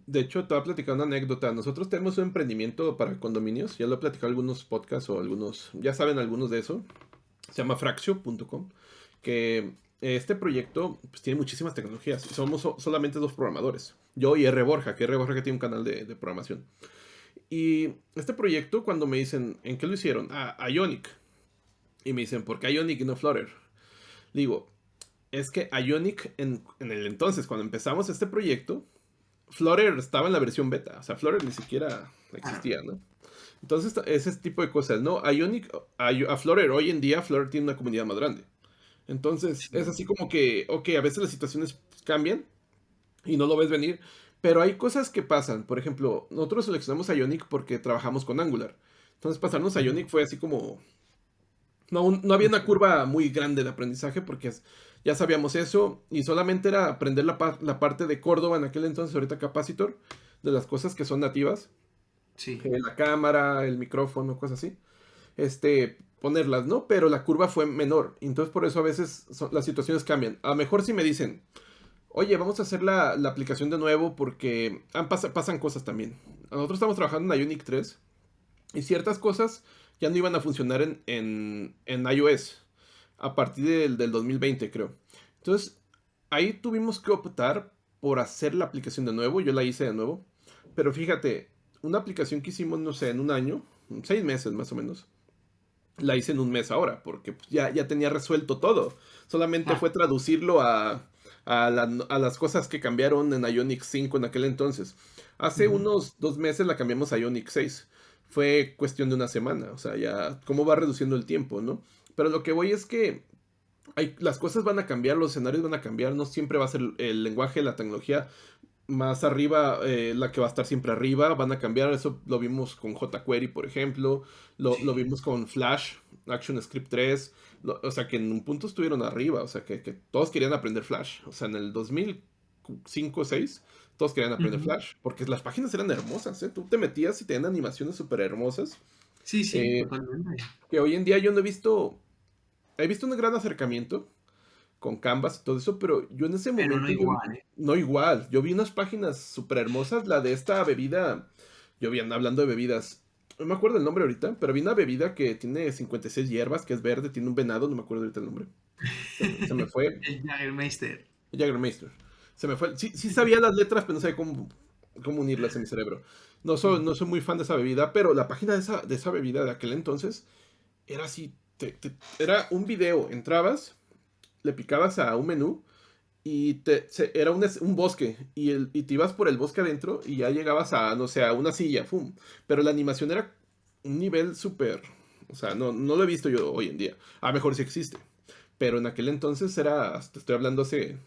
De hecho, te voy a platicar una anécdota. Nosotros tenemos un emprendimiento para condominios, ya lo he platicado en algunos podcasts o algunos, ya saben algunos de eso. Se llama Fractio.com, que este proyecto pues, tiene muchísimas tecnologías y somos solamente dos programadores. Yo y R. Borja, que R. Borja que tiene un canal de programación. Y este proyecto, cuando me dicen, ¿en qué lo hicieron? Ah, Ionic. Y me dicen, ¿por qué Ionic y no Flutter? Digo, es que Ionic en el entonces, cuando empezamos este proyecto, Flutter estaba en la versión beta. O sea, Flutter ni siquiera Claro. existía, ¿no? Entonces, ese tipo de cosas, ¿no? Ionic, a Flutter, hoy en día, Flutter tiene una comunidad más grande. Entonces, es Sí. así como que, ok, a veces las situaciones cambian y no lo ves venir, pero hay cosas que pasan. Por ejemplo, nosotros seleccionamos Ionic porque trabajamos con Angular. Entonces, pasarnos a Ionic fue así como no había una curva muy grande de aprendizaje porque ya sabíamos eso y solamente era aprender la parte de Córdoba en aquel entonces, ahorita Capacitor, de las cosas que son nativas, Sí. la cámara, el micrófono, cosas así, ponerlas, ¿no? Pero la curva fue menor, entonces por eso a veces las situaciones cambian. A lo mejor si me dicen, oye, vamos a hacer la aplicación de nuevo porque pasan cosas también. Nosotros estamos trabajando en Ionic 3 y ciertas cosas ya no iban a funcionar en iOS a partir del 2020, creo. Entonces, ahí tuvimos que optar por hacer la aplicación de nuevo. Yo la hice de nuevo. Pero fíjate, una aplicación que hicimos, no sé, en un año, 6 meses más o menos, la hice en un mes ahora, porque pues, ya tenía resuelto todo. Solamente Claro. fue traducirlo a las cosas que cambiaron en Ionic 5 en aquel entonces. Hace Ujú. unos 2 meses la cambiamos a Ionic 6. Fue cuestión de una semana, o sea, ya cómo va reduciendo el tiempo, ¿no? Pero lo que voy es que las cosas van a cambiar, los escenarios van a cambiar, no siempre va a ser el lenguaje, la tecnología más arriba, la que va a estar siempre arriba, van a cambiar, eso lo vimos con jQuery, por ejemplo, lo Sí. vimos con Flash, ActionScript 3, o sea que en un punto estuvieron arriba, o sea que todos querían aprender Flash, o sea en el 2005 o 6 todos querían aprender Ujú. Flash, porque las páginas eran hermosas, ¿eh? Tú te metías y tenían animaciones súper hermosas, Sí, sí, eh, totalmente. que hoy en día yo no he visto un gran acercamiento, con Canvas y todo eso, pero yo en ese Pero no momento yo vi, igual, ¿eh? no igual, yo vi unas páginas súper hermosas, la de esta bebida, yo vi, hablando de bebidas, no me acuerdo el nombre ahorita, pero vi una bebida que tiene 56 hierbas, que es verde, tiene un venado, no me acuerdo ahorita el nombre, se me fue, El Jagermeister. Jägermeister, se me fue, sí, sí sabía las letras, pero no sabía cómo unirlas en mi cerebro. Mm. No soy muy fan de esa bebida, pero la página de esa bebida de aquel entonces era así, era un video, entrabas, le picabas a un menú y era un bosque y te ibas por el bosque adentro y ya llegabas a, no sé, a una silla, ¡fum! Pero la animación era un nivel súper, o sea, no lo he visto yo hoy en día. A lo mejor sí existe, pero en aquel entonces era, te estoy hablando hace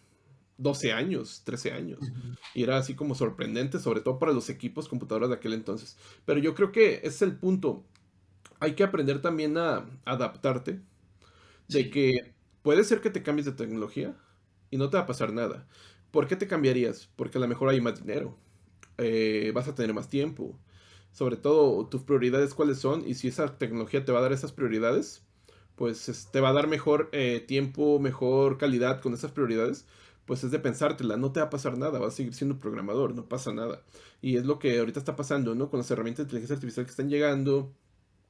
12 años, 13 años. Ujú. Y era así como sorprendente, sobre todo para los equipos computadoras de aquel entonces. Pero yo creo que ese es el punto. Hay que aprender también a adaptarte de Sí. que puede ser que te cambies de tecnología y no te va a pasar nada. ¿Por qué te cambiarías? Porque a lo mejor hay más dinero, vas a tener más tiempo. Sobre todo, tus prioridades cuáles son y si esa tecnología te va a dar esas prioridades, pues te va a dar mejor tiempo, mejor calidad con esas prioridades, pues es de pensártela, no te va a pasar nada, vas a seguir siendo programador, no pasa nada. Y es lo que ahorita está pasando, ¿no? Con las herramientas de inteligencia artificial que están llegando,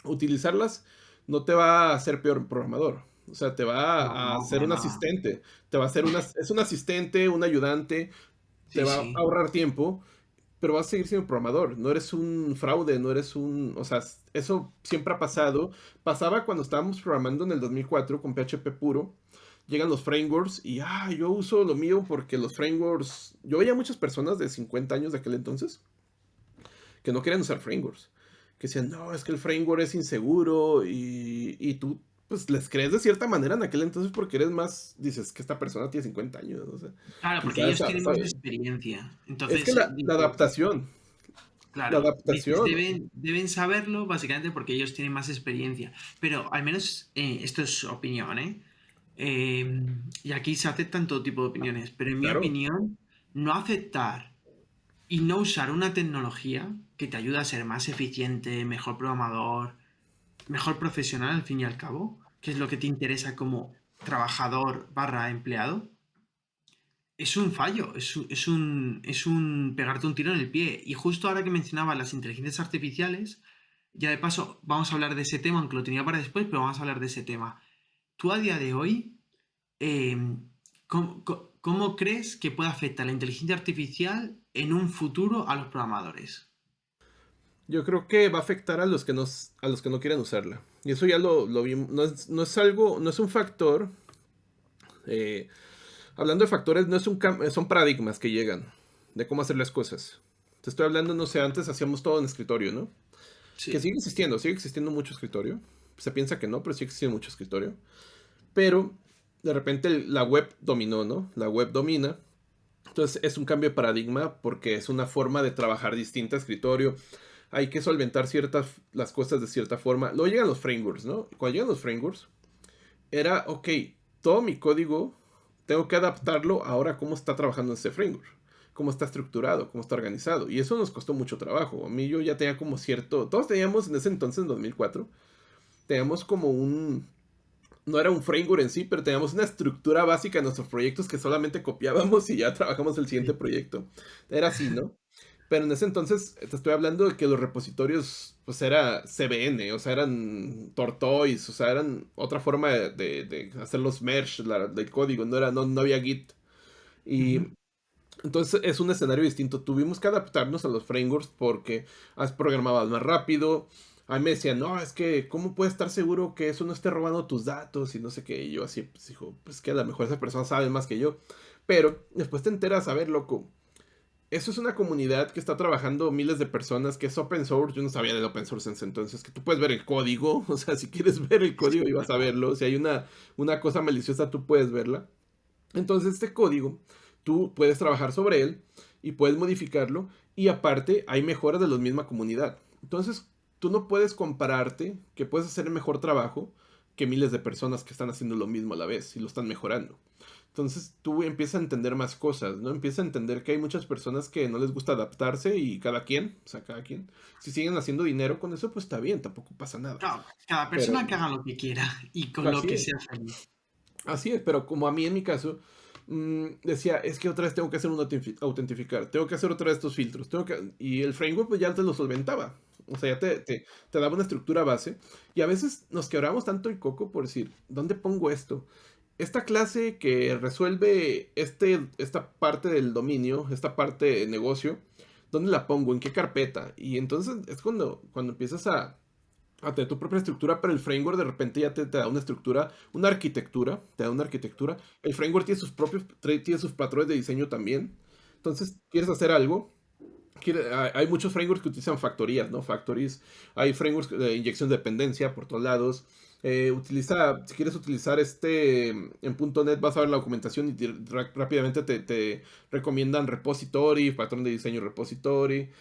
utilizarlas no te va a hacer peor programador. O sea, te va No, a no, ser para un nada. asistente. Te va a ser es un asistente, un ayudante. Te Sí, va a sí. ahorrar tiempo, pero vas a seguir siendo programador. No eres un fraude, no eres un... O sea, eso siempre ha pasado. Pasaba cuando estábamos programando en el 2004 con PHP puro. Llegan los frameworks y, yo uso lo mío porque los frameworks... Yo veía muchas personas de 50 años de aquel entonces que no querían usar frameworks. Que decían, no, es que el framework es inseguro y tú pues les crees de cierta manera en aquel entonces porque eres más, dices que esta persona tiene 50 años, o sea, Claro, porque quizás ellos tienen más sabe. experiencia. Es que Entonces, la dices, adaptación, la claro, dices, adaptación, deben saberlo básicamente porque ellos tienen más experiencia. Pero al menos esto es opinión, ¿eh? Y aquí se aceptan todo tipo de opiniones. Pero en mi claro, opinión, no aceptar y no usar una tecnología que te ayuda a ser más eficiente, mejor programador, mejor profesional al fin y al cabo, que es lo que te interesa como trabajador barra empleado, es un fallo, es un pegarte un tiro en el pie. Y justo ahora que mencionaba las inteligencias artificiales, ya de paso vamos a hablar de ese tema, aunque lo tenía para después, pero vamos a hablar de ese tema. Tú a día de hoy, eh, ¿cómo crees que puede afectar la inteligencia artificial en un futuro a los programadores? yo creo que va a afectar a los que a los que no quieren usarla. Y eso ya lo vimos, no es algo, no es un factor, eh, hablando de factores, no es son paradigmas que llegan de cómo hacer las cosas. Te estoy hablando, no sé, antes hacíamos todo en escritorio, ¿no? Que Sí. sigue existiendo mucho escritorio. Se piensa que no, pero sigue existiendo mucho escritorio. Pero de repente la web dominó, ¿no? La web domina. Entonces es un cambio de paradigma porque es una forma de trabajar distinta a escritorio. Hay que solventar las cosas de cierta forma. Luego llegan los frameworks, ¿no? Cuando llegan los frameworks, era, ok, todo mi código tengo que adaptarlo ahora a cómo está trabajando ese framework, cómo está estructurado, cómo está organizado. Y eso nos costó mucho trabajo. A mí yo ya tenía como cierto, todos teníamos en ese entonces, en 2004, teníamos como no era un framework en sí, pero teníamos una estructura básica de nuestros proyectos que solamente copiábamos y ya trabajamos el siguiente Sí. proyecto. Era así, ¿no? Pero en ese entonces te estoy hablando de que los repositorios, pues era CBN, o sea, eran Tortoise, o sea, eran otra forma de hacer los merge del código, no había Git. Y Ujú. Entonces es un escenario distinto. Tuvimos que adaptarnos a los frameworks porque has programado más rápido. A mí me decían, no, es que, ¿cómo puedes estar seguro que eso no esté robando tus datos? Y no sé qué. Y yo así, pues dijo, pues que a lo mejor esas personas saben más que yo. Pero después te enteras, a ver, loco, eso es una comunidad que está trabajando miles de personas, que es open source. Yo no sabía del open source en ese entonces, que tú puedes ver el código. O sea, si quieres ver el código y vas a verlo. Si hay una cosa maliciosa, tú puedes verla. Entonces, este código, tú puedes trabajar sobre él y puedes modificarlo. Y aparte, hay mejoras de la misma comunidad. Entonces, tú no puedes compararte que puedes hacer el mejor trabajo que miles de personas que están haciendo lo mismo a la vez y lo están mejorando. Entonces tú empiezas a entender más cosas, ¿no? Empiezas a entender que hay muchas personas que no les gusta adaptarse y cada quien, o sea, cada quien, si siguen haciendo dinero con eso, pues está bien, tampoco pasa nada. Claro, cada Pero persona que haga lo que quiera y con lo así que es, sea feliz. así es, pero como a mí en mi caso, decía, es que otra vez tengo que hacer un autentificar, tengo que hacer otra vez estos filtros, y el framework pues ya te lo solventaba. O sea, ya te daba una estructura base. Y a veces nos quebramos tanto el coco por decir, ¿dónde pongo esto? Esta clase que resuelve esta parte del dominio, esta parte de negocio, ¿dónde la pongo? ¿En qué carpeta? Y entonces es cuando empiezas a tener tu propia estructura, pero el framework de repente ya te da una estructura, una arquitectura, te da una arquitectura. El framework tiene tiene sus patrones de diseño también. Entonces, quieres hacer algo, hay muchos frameworks que utilizan factorías, ¿no? Factories. Hay frameworks de inyección de dependencia por todos lados. Si quieres utilizar en .NET, vas a ver la documentación y rápidamente te recomiendan repository, patrón de diseño repository,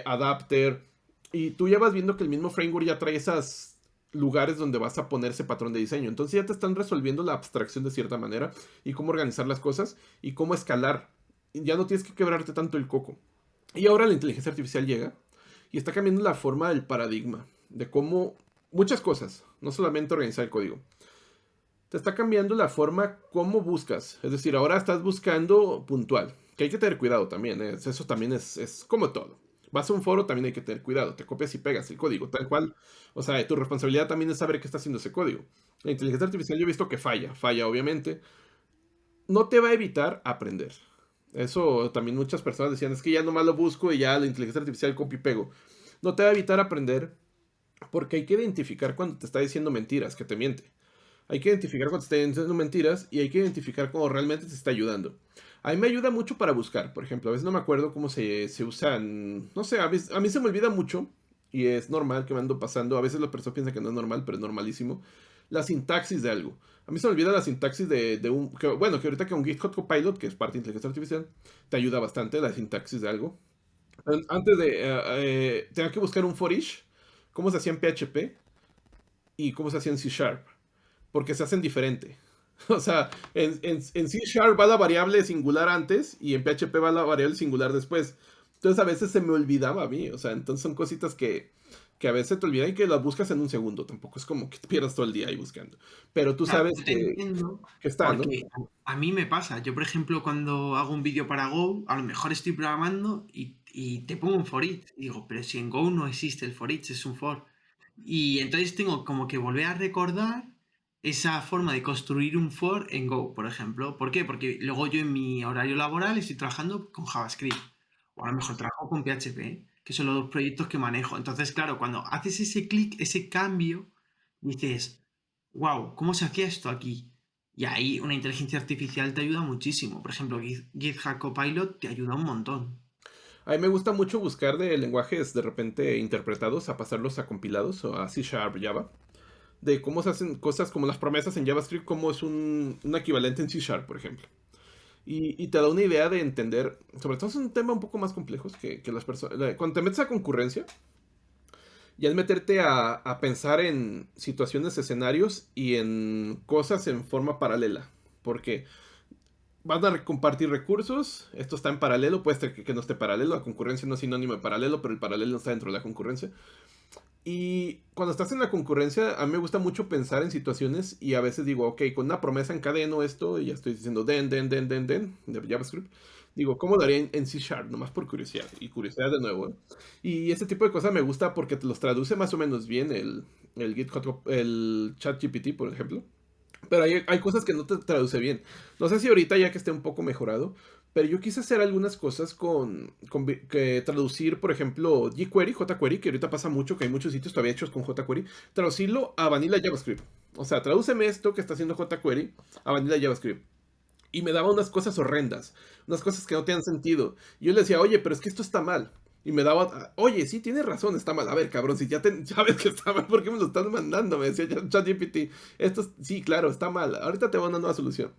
adapter. Y tú ya vas viendo que el mismo framework ya trae esos lugares donde vas a poner ese patrón de diseño. Entonces ya te están resolviendo la abstracción de cierta manera y cómo organizar las cosas y cómo escalar. Ya no tienes que quebrarte tanto el coco. Y ahora la inteligencia artificial llega y está cambiando la forma del paradigma de cómo muchas cosas, no solamente organizar el código. Te está cambiando la forma como buscas. Es decir, ahora estás buscando puntual. Que hay que tener cuidado también. Eso también es como todo. Vas a un foro, también hay que tener cuidado. Te copias y pegas el código, tal cual. O sea, tu responsabilidad también es saber qué está haciendo ese código. La inteligencia artificial yo he visto que falla obviamente. No te va a evitar aprender. Eso también muchas personas decían, es que ya nomás lo busco y ya la inteligencia artificial copio y pego. No te va a evitar aprender porque hay que identificar cuando te está diciendo mentiras, que te miente. Hay que identificar cuando te está diciendo mentiras y hay que identificar cuando realmente te está ayudando. A mí me ayuda mucho para buscar, por ejemplo, a veces no me acuerdo cómo se usan, no sé, a mí se me olvida mucho y es normal que me ando pasando, a veces la persona piensa que no es normal, pero es normalísimo, la sintaxis de algo. A mí se me olvida la sintaxis bueno, que ahorita que un GitHub Copilot, que es parte de inteligencia artificial, te ayuda bastante la sintaxis de algo. Antes tenía que buscar un for each, cómo se hacía en PHP y cómo se hacía en C Sharp, porque se hacen diferente. O sea, en C Sharp va la variable singular antes y en PHP va la variable singular después. Entonces a veces se me olvidaba a mí, o sea, entonces son cositas que a veces te olvidan y que las buscas en un segundo. Tampoco es como que te pierdas todo el día ahí buscando. Pero tú Claro, sabes yo te entiendo que está, ¿no? porque a mí me pasa. Yo, por ejemplo, cuando hago un vídeo para Go, a lo mejor estoy programando y te pongo un for each. Y digo, pero si en Go no existe el for each, es un for. Y entonces tengo como que volver a recordar esa forma de construir un for en Go, por ejemplo. ¿Por qué? Porque luego yo en mi horario laboral estoy trabajando con JavaScript. O a lo mejor trabajo con PHP, que son los dos proyectos que manejo. Entonces, claro, cuando haces ese clic, ese cambio, dices, wow, ¿cómo se hacía esto aquí? Y ahí una inteligencia artificial te ayuda muchísimo. Por ejemplo, GitHub Copilot te ayuda un montón. A mí me gusta mucho buscar de lenguajes de repente interpretados a pasarlos a compilados o a C Sharp Java. De cómo se hacen cosas como las promesas en JavaScript, como es un equivalente en C Sharp, por ejemplo. Y te da una idea de entender, sobre todo es un tema un poco más complejo que las personas. Cuando te metes a concurrencia, ya es meterte a pensar en situaciones, escenarios y en cosas en forma paralela. Porque van a compartir recursos, esto está en paralelo, puede ser que no esté paralelo, la concurrencia no es sinónimo de paralelo, pero el paralelo no está dentro de la concurrencia. Y cuando estás en la concurrencia, a mí me gusta mucho pensar en situaciones y a veces digo, ok, con una promesa encadeno esto y ya estoy diciendo den de JavaScript. Digo, ¿cómo lo haría en C Sharp? Nomás por curiosidad. Y curiosidad de nuevo. Y este tipo de cosas me gusta porque te los traduce más o menos bien el GitHub, el ChatGPT, por ejemplo. Pero hay cosas que no te traduce bien. No sé si ahorita ya que esté un poco mejorado, pero yo quise hacer algunas cosas que traducir, por ejemplo, jQuery, que ahorita pasa mucho, que hay muchos sitios todavía hechos con jQuery, traducirlo a Vanilla JavaScript. O sea, tradúceme esto que está haciendo jQuery a Vanilla JavaScript. Y me daba unas cosas horrendas, unas cosas que no tenían sentido. Y yo le decía, oye, pero es que esto está mal. Y me daba, oye, sí, tienes razón, está mal. A ver, cabrón, si ya ves que está mal, ¿por qué me lo estás mandando? Me decía ChatGPT. Esto, sí, claro, está mal. Ahorita te voy a una nueva solución.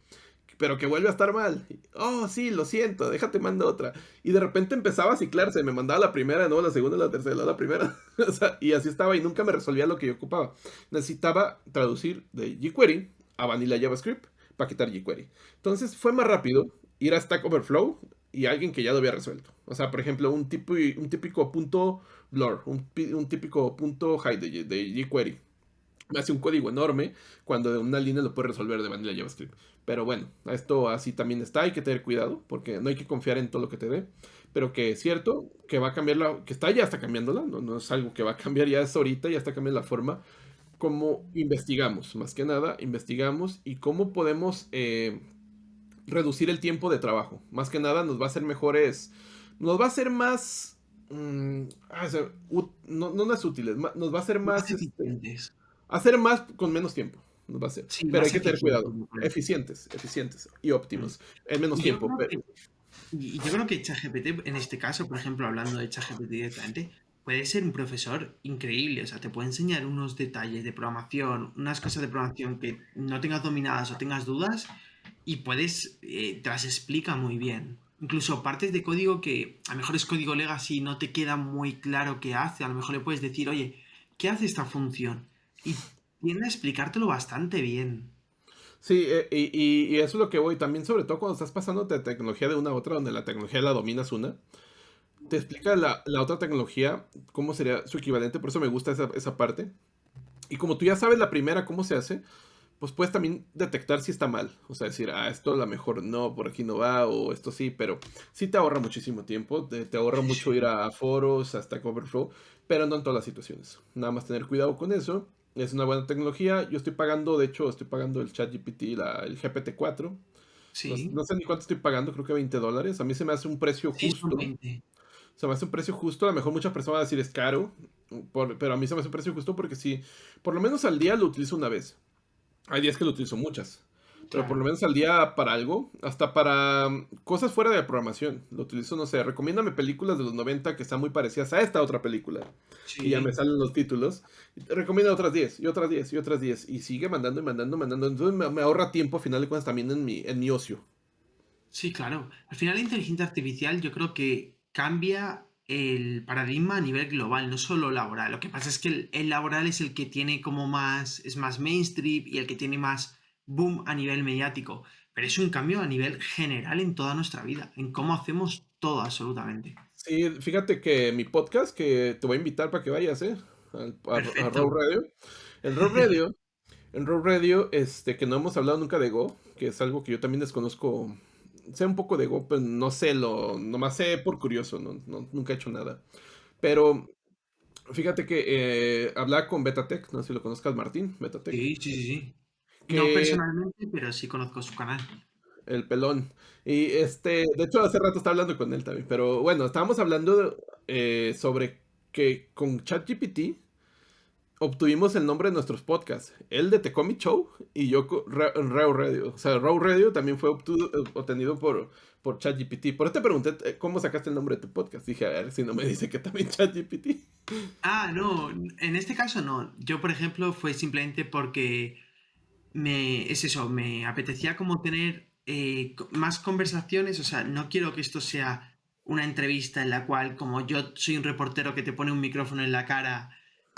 Pero que vuelve a estar mal. Oh, sí, lo siento, déjate mando otra. Y de repente empezaba a ciclarse, me mandaba la primera, no, la segunda, la tercera, la primera. O sea, y así estaba y nunca me resolvía lo que yo ocupaba. Necesitaba traducir de jQuery a Vanilla JavaScript para quitar jQuery. Entonces fue más rápido ir a Stack Overflow y alguien que ya lo había resuelto. O sea, por ejemplo, un típico punto blur, un típico punto hide de jQuery. Me hace un código enorme cuando de una línea lo puede resolver de Vanilla JavaScript. Pero bueno, esto así también está, hay que tener cuidado porque no hay que confiar en todo lo que te dé. Pero que es cierto que va a cambiar que ya está cambiándola, no es algo que va a cambiar, ya es ahorita, ya está cambiando la forma como investigamos, más que nada, investigamos y cómo podemos reducir el tiempo de trabajo. Más que nada nos va a hacer mejores, nos va a hacer más, no es útiles, nos va a hacer Más más, eficientes. hacer más con menos tiempo, nos va a hacer. Sí, Pero hay más que tener eficientes, cuidado, yo creo. eficientes y Mm. óptimos, en menos Y yo tiempo. creo que Y yo creo que ChatGPT, en este caso, por ejemplo, hablando de ChatGPT directamente, puede ser un profesor increíble. O sea, te puede enseñar unos detalles de programación, unas cosas de programación que no tengas dominadas o tengas dudas y te las explica muy bien. Incluso partes de código que a lo mejor es código legacy, no te queda muy claro qué hace. A lo mejor le puedes decir, oye, ¿qué hace esta función? Y tiende a explicártelo bastante bien. Sí, y eso es lo que voy. También, sobre todo cuando estás pasando de tecnología de una a otra, donde la tecnología la dominas una, te explica la otra tecnología, cómo sería su equivalente. Por eso me gusta esa parte. Y como tú ya sabes la primera cómo se hace, pues puedes también detectar si está mal. O sea, decir, esto a lo mejor no, por aquí no va, o esto sí, pero sí te ahorra muchísimo tiempo. Te ahorra Sí, mucho ir sí. a foros, hasta Stack Overflow, pero no en todas las situaciones. Nada más tener cuidado con eso. Es una buena tecnología. Yo estoy pagando, de hecho, estoy pagando el ChatGPT, el GPT-4. No, Sí, no sé ni cuánto estoy pagando, creo que $20. A mí se me hace un precio sí, son justo. 20. Se me hace un precio justo. A lo mejor muchas personas van a decir es caro, pero a mí se me hace un precio justo porque si por lo menos al día lo utilizo una vez. Hay días que lo utilizo muchas, pero por lo Claro. menos al día para algo, hasta para cosas fuera de la programación. Lo utilizo, no sé, recomiéndame películas de los 90 que están muy parecidas a esta otra película. Y ya me Sí, salen los títulos. Recomienda otras 10 y otras 10 y otras 10. Y sigue mandando y mandando, mandando. Entonces me ahorra tiempo a final de cuentas también en mi ocio. sí, claro. Al final la inteligencia artificial yo creo que cambia el paradigma a nivel global, no solo laboral. Lo que pasa es que el laboral es el que tiene como más, es más mainstream y el que tiene más boom a nivel mediático. Pero es un cambio a nivel general en toda nuestra vida, en cómo hacemos todo absolutamente. Sí, fíjate que mi podcast, que te voy a invitar para que vayas, a Raw Perfecto. Radio. En Raw Radio, en Raw Radio, que no hemos hablado nunca de Go, que es algo que yo también desconozco. Sé un poco de Go, pero no sé nomás sé por curioso, nunca he hecho nada. Pero fíjate que hablaba con Betatech, no sé si lo conozcas, Martín, Betatech, Sí, sí, sí, sí. No que personalmente, pero sí conozco su canal. el pelón. Y de hecho hace rato estaba hablando con él también, pero bueno, estábamos hablando sobre que con ChatGPT obtuvimos el nombre de nuestros podcasts. Él de The Comic Show y yo Raw Radio. O sea, Raw Radio también fue obtenido por ChatGPT. Por eso te pregunté cómo sacaste el nombre de tu podcast. Dije, a ver si no me dice que también ChatGPT. Ah, no, en este caso no. Yo, por ejemplo, fue simplemente porque es eso, me apetecía como tener más conversaciones, o sea, no quiero que esto sea una entrevista en la cual como yo soy un reportero que te pone un micrófono en la cara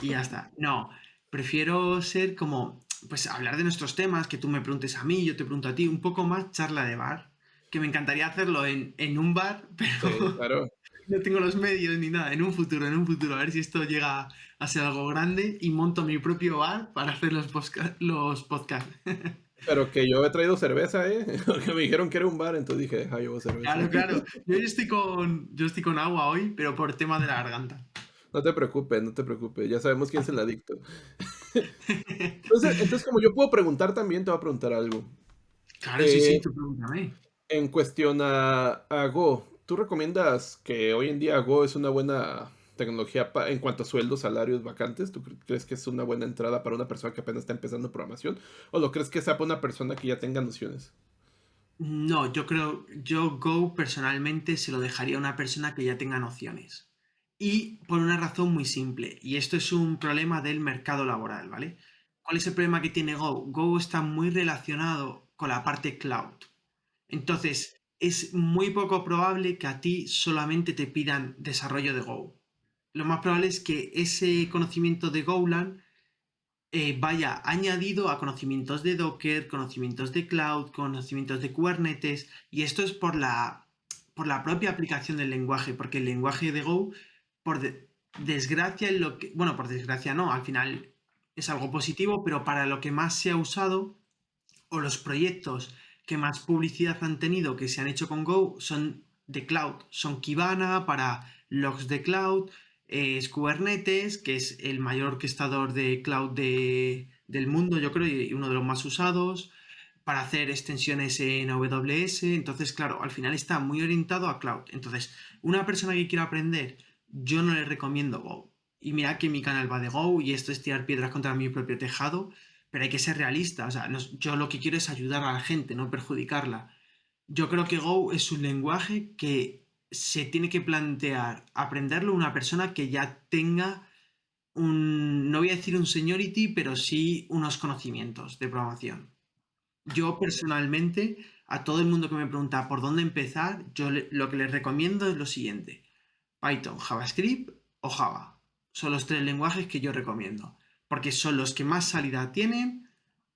y ya está. No, prefiero ser como, pues hablar de nuestros temas, que tú me preguntes a mí, yo te pregunto a ti, un poco más charla de bar, que me encantaría hacerlo en un bar, Sí, pero claro. no tengo los medios ni nada. En un futuro, a ver si esto llega a ser algo grande y monto mi propio bar para hacer los podcasts. Pero que yo he traído cerveza, ¿eh? Porque me dijeron que era un bar, entonces dije, llevo cerveza. Claro, claro. Yo estoy con agua hoy, pero por tema de la garganta. No te preocupes, no te preocupes. Ya sabemos quién es el adicto. Entonces, como yo puedo preguntar también, te voy a preguntar algo. Claro, sí, sí, Eh, tú pregúntame. En cuestión a Go, ¿tú recomiendas que hoy en día Go es una buena tecnología en cuanto a sueldos, salarios, vacantes? ¿Tú crees que es una buena entrada para una persona que apenas está empezando programación? ¿O lo crees que sea para una persona que ya tenga nociones? No, yo Go personalmente se lo dejaría a una persona que ya tenga nociones. Y por una razón muy simple, y esto es un problema del mercado laboral, ¿vale? ¿Cuál es el problema que tiene Go? Go está muy relacionado con la parte cloud. Entonces, es muy poco probable que a ti solamente te pidan desarrollo de Go. Lo más probable es que ese conocimiento de Golang vaya añadido a conocimientos de Docker, conocimientos de cloud, conocimientos de Kubernetes, y esto es por la propia aplicación del lenguaje, porque el lenguaje de Go, por desgracia, bueno, por desgracia no, al final es algo positivo, pero para lo que más se ha usado, o los proyectos que más publicidad han tenido que se han hecho con Go son de cloud. Son Kibana para logs de cloud, es Kubernetes, que es el mayor orquestador de cloud del mundo, yo creo, y uno de los más usados, para hacer extensiones en AWS. Entonces, claro, al final está muy orientado a cloud. Entonces, una persona que quiera aprender, yo no le recomiendo Go. Y mira que mi canal va de Go y esto es tirar piedras contra mi propio tejado, pero hay que ser realista. O sea, yo lo que quiero es ayudar a la gente, no perjudicarla. Yo creo que Go es un lenguaje que se tiene que plantear aprenderlo una persona que ya tenga no voy a decir un seniority, pero sí unos conocimientos de programación. Yo personalmente, a todo el mundo que me pregunta por dónde empezar, lo que les recomiendo es lo siguiente. Python, JavaScript o Java. Son los tres lenguajes que yo recomiendo, porque son los que más salida tienen,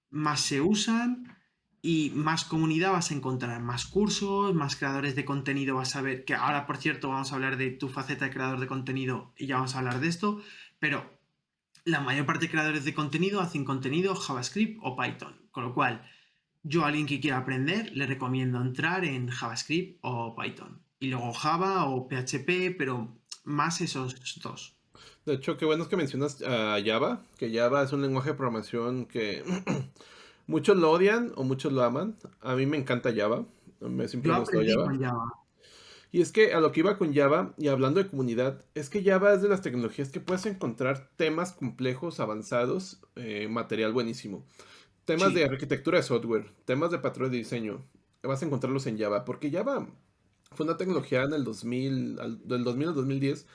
más se usan y más comunidad vas a encontrar, más cursos, más creadores de contenido vas a ver, que ahora por cierto vamos a hablar de tu faceta de creador de contenido y ya vamos a hablar de esto, pero la mayor parte de creadores de contenido hacen contenido JavaScript o Python, con lo cual yo a alguien que quiera aprender le recomiendo entrar en JavaScript o Python y luego Java o PHP, pero más esos dos. De hecho, qué bueno es que mencionas a Java, que Java es un lenguaje de programación que muchos lo odian o muchos lo aman. A mí me encanta Java, siempre Yo me ha gustado aprendí Java. con Java. Y es que a lo que iba con Java, y hablando de comunidad, es que Java es de las tecnologías que puedes encontrar temas complejos, avanzados, material buenísimo. Temas de Sí, arquitectura de software, temas de patrones de diseño, vas a encontrarlos en Java, porque Java fue una tecnología en el 2000, del 2000 al 2010,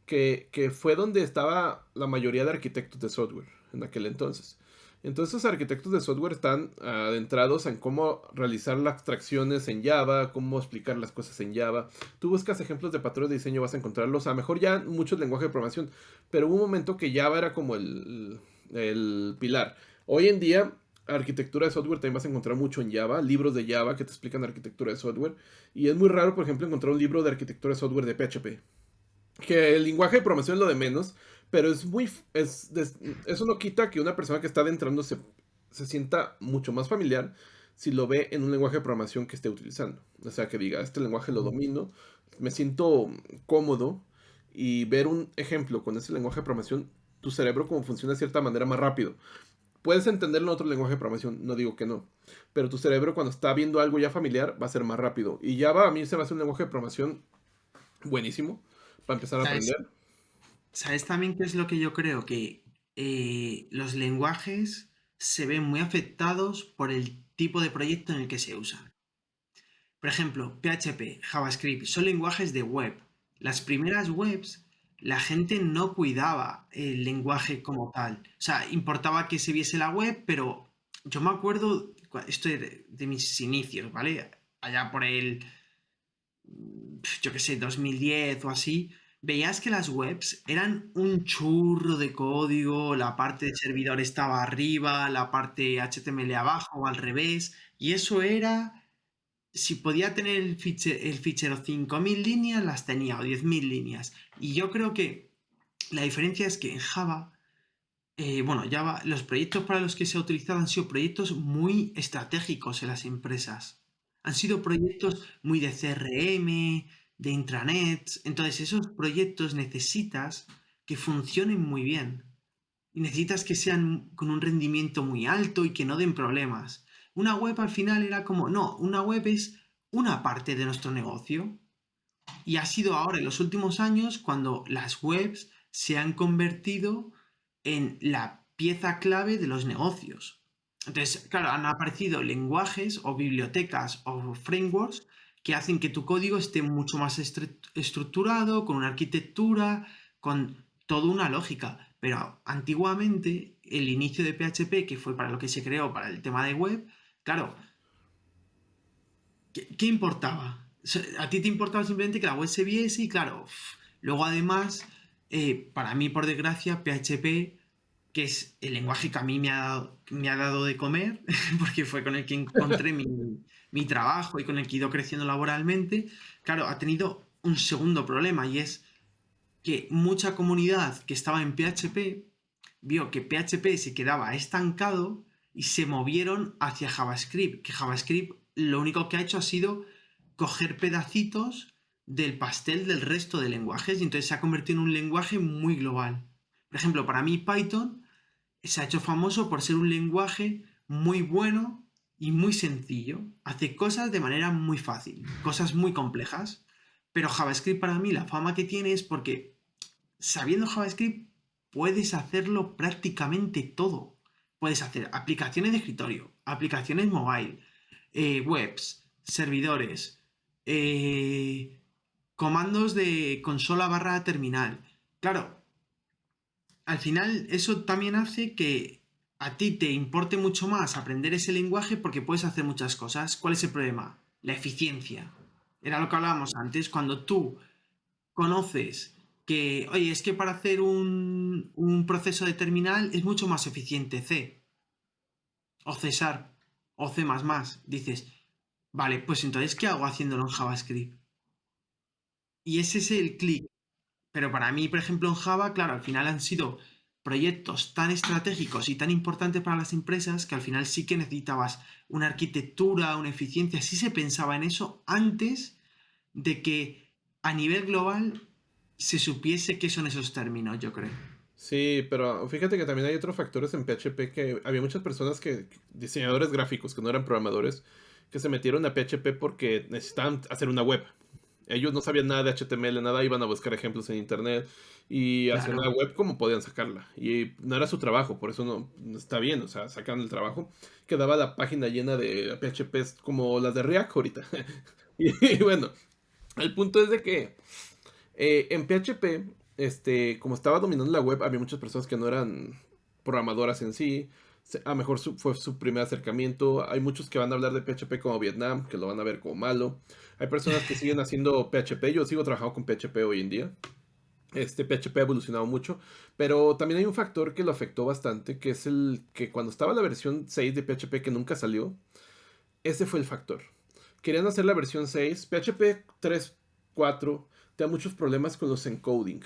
que fue donde estaba la mayoría de arquitectos de software en aquel entonces. Entonces, los arquitectos de software están adentrados en cómo realizar las abstracciones en Java, cómo explicar las cosas en Java. Tú buscas ejemplos de patrones de diseño, vas a encontrarlos. A lo mejor ya muchos lenguajes de programación, pero hubo un momento que Java era como el pilar. Hoy en día, arquitectura de software también vas a encontrar mucho en Java, libros de Java que te explican arquitectura de software. Y es muy raro, por ejemplo, encontrar un libro de arquitectura de software de PHP. Que el lenguaje de programación es lo de menos, pero es muy... eso no quita que una persona que está adentrando se sienta mucho más familiar si lo ve en un lenguaje de programación que esté utilizando. O sea, que diga, este lenguaje lo domino, me siento cómodo y ver un ejemplo con ese lenguaje de programación, tu cerebro como funciona de cierta manera más rápido. Puedes entenderlo en otro lenguaje de programación, no digo que no, pero tu cerebro cuando está viendo algo ya familiar va a ser más rápido. Y Java a mí se me hace un lenguaje de programación buenísimo para empezar a ¿sabes? aprender. ¿Sabes también qué es lo que yo creo? Que los lenguajes se ven muy afectados por el tipo de proyecto en el que se usan. Por ejemplo, PHP, JavaScript son lenguajes de web. Las primeras webs, la gente no cuidaba el lenguaje como tal. O sea, importaba que se viese la web, pero yo me acuerdo, esto es de mis inicios, ¿vale? Allá por yo qué sé, 2010 o así, veías que las webs eran un churro de código, la parte de servidor estaba arriba, la parte HTML abajo o al revés, y eso era si podía tener el fichero 5.000 líneas, las tenía, o 10.000 líneas. Y yo creo que la diferencia es que en Java, bueno, Java, los proyectos para los que se ha utilizado han sido proyectos muy estratégicos en las empresas. Han sido proyectos muy de CRM, de intranets. Entonces, esos proyectos necesitas que funcionen muy bien. Y necesitas que sean con un rendimiento muy alto y que no den problemas. Una web al final era como, no, una web es una parte de nuestro negocio. Y ha sido ahora, en los últimos años, cuando las webs se han convertido en la pieza clave de los negocios. Entonces, claro, han aparecido lenguajes o bibliotecas o frameworks que hacen que tu código esté mucho más estructurado, con una arquitectura, con toda una lógica. Pero antiguamente, el inicio de PHP, que fue para lo que se creó, para el tema de web, claro, ¿qué importaba? O sea, a ti te importaba simplemente que la web se viese y claro, luego además, para mí por desgracia, PHP, que es el lenguaje que a mí me ha dado de comer, porque fue con el que encontré mi trabajo y con el que he ido creciendo laboralmente, claro, ha tenido un segundo problema y es que mucha comunidad que estaba en PHP vio que PHP se quedaba estancado y se movieron hacia JavaScript, que JavaScript lo único que ha hecho ha sido coger pedacitos del pastel del resto de lenguajes y entonces se ha convertido en un lenguaje muy global. Por ejemplo, para mí Python se ha hecho famoso por ser un lenguaje muy bueno y muy sencillo. Hace cosas de manera muy fácil, cosas muy complejas. Pero JavaScript para mí la fama que tiene es porque sabiendo JavaScript puedes hacerlo prácticamente todo. Puedes hacer aplicaciones de escritorio, aplicaciones mobile, webs, servidores, eh, comandos de consola barra terminal. Claro, al final eso también hace que a ti te importe mucho más aprender ese lenguaje porque puedes hacer muchas cosas. ¿Cuál es el problema? La eficiencia. Era lo que hablábamos antes, cuando tú conoces que, oye, es que para hacer un proceso de terminal es mucho más eficiente C o C Sharp o C++. Dices, vale, pues entonces, ¿qué hago haciéndolo en JavaScript? Y ese es el clic. Pero para mí, por ejemplo, en Java, claro, al final han sido proyectos tan estratégicos y tan importantes para las empresas que al final sí que necesitabas una arquitectura, una eficiencia, sí se pensaba en eso antes de que a nivel global se supiese qué son esos términos, yo creo. Sí, pero fíjate que también hay otros factores en PHP que había muchas personas diseñadores gráficos, que no eran programadores, que se metieron a PHP porque necesitaban hacer una web. Ellos no sabían nada de HTML, nada, iban a buscar ejemplos en internet y hacían Claro. la web como podían sacarla. Y no era su trabajo, por eso no está bien, o sea, sacan el trabajo. Quedaba la página llena de PHP como las de React ahorita. Y bueno, el punto es de que en PHP, como estaba dominando la web, había muchas personas que no eran programadoras en sí. A lo mejor fue su primer acercamiento. Hay muchos que van a hablar de PHP como Vietnam, que lo van a ver como malo. Hay personas que siguen haciendo PHP. Yo sigo trabajando con PHP hoy en día. PHP ha evolucionado mucho, pero también hay un factor que lo afectó bastante, que es el que cuando estaba la versión 6 de PHP que nunca salió, ese fue el factor. Querían hacer la versión 6. PHP 3.4 te da muchos problemas con los encoding.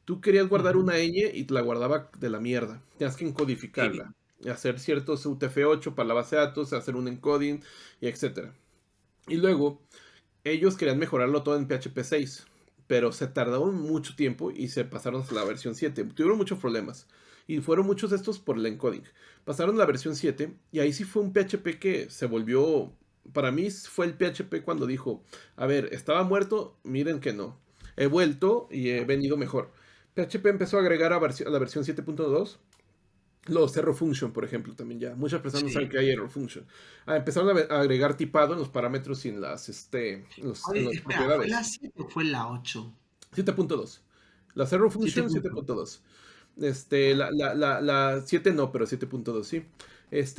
Tú querías guardar Ujú. una ñ y te la guardaba de la mierda. Tenías que encodificarla. Sí. Hacer ciertos UTF-8 para la base de datos, hacer un encoding, y etcétera. Y luego, ellos querían mejorarlo todo en PHP 6. Pero se tardaron mucho tiempo y se pasaron a la versión 7. Tuvieron muchos problemas. Y fueron muchos de estos por el encoding. Pasaron a la versión 7 y ahí sí fue un PHP que se volvió. Para mí fue el PHP cuando dijo: a ver, estaba muerto, miren que no. He vuelto y he venido mejor. PHP empezó a agregar a la versión 7.2 los error function, por ejemplo, también ya. Muchas personas no saben Sí. que hay error function. Empezaron a agregar tipado en los parámetros y en Oye, las espera, ¿fue la propiedades. 7 o fue la 8? 7.2. La Zero Function 7.2. 7.2. Vale. La 7 no, pero 7.2 sí.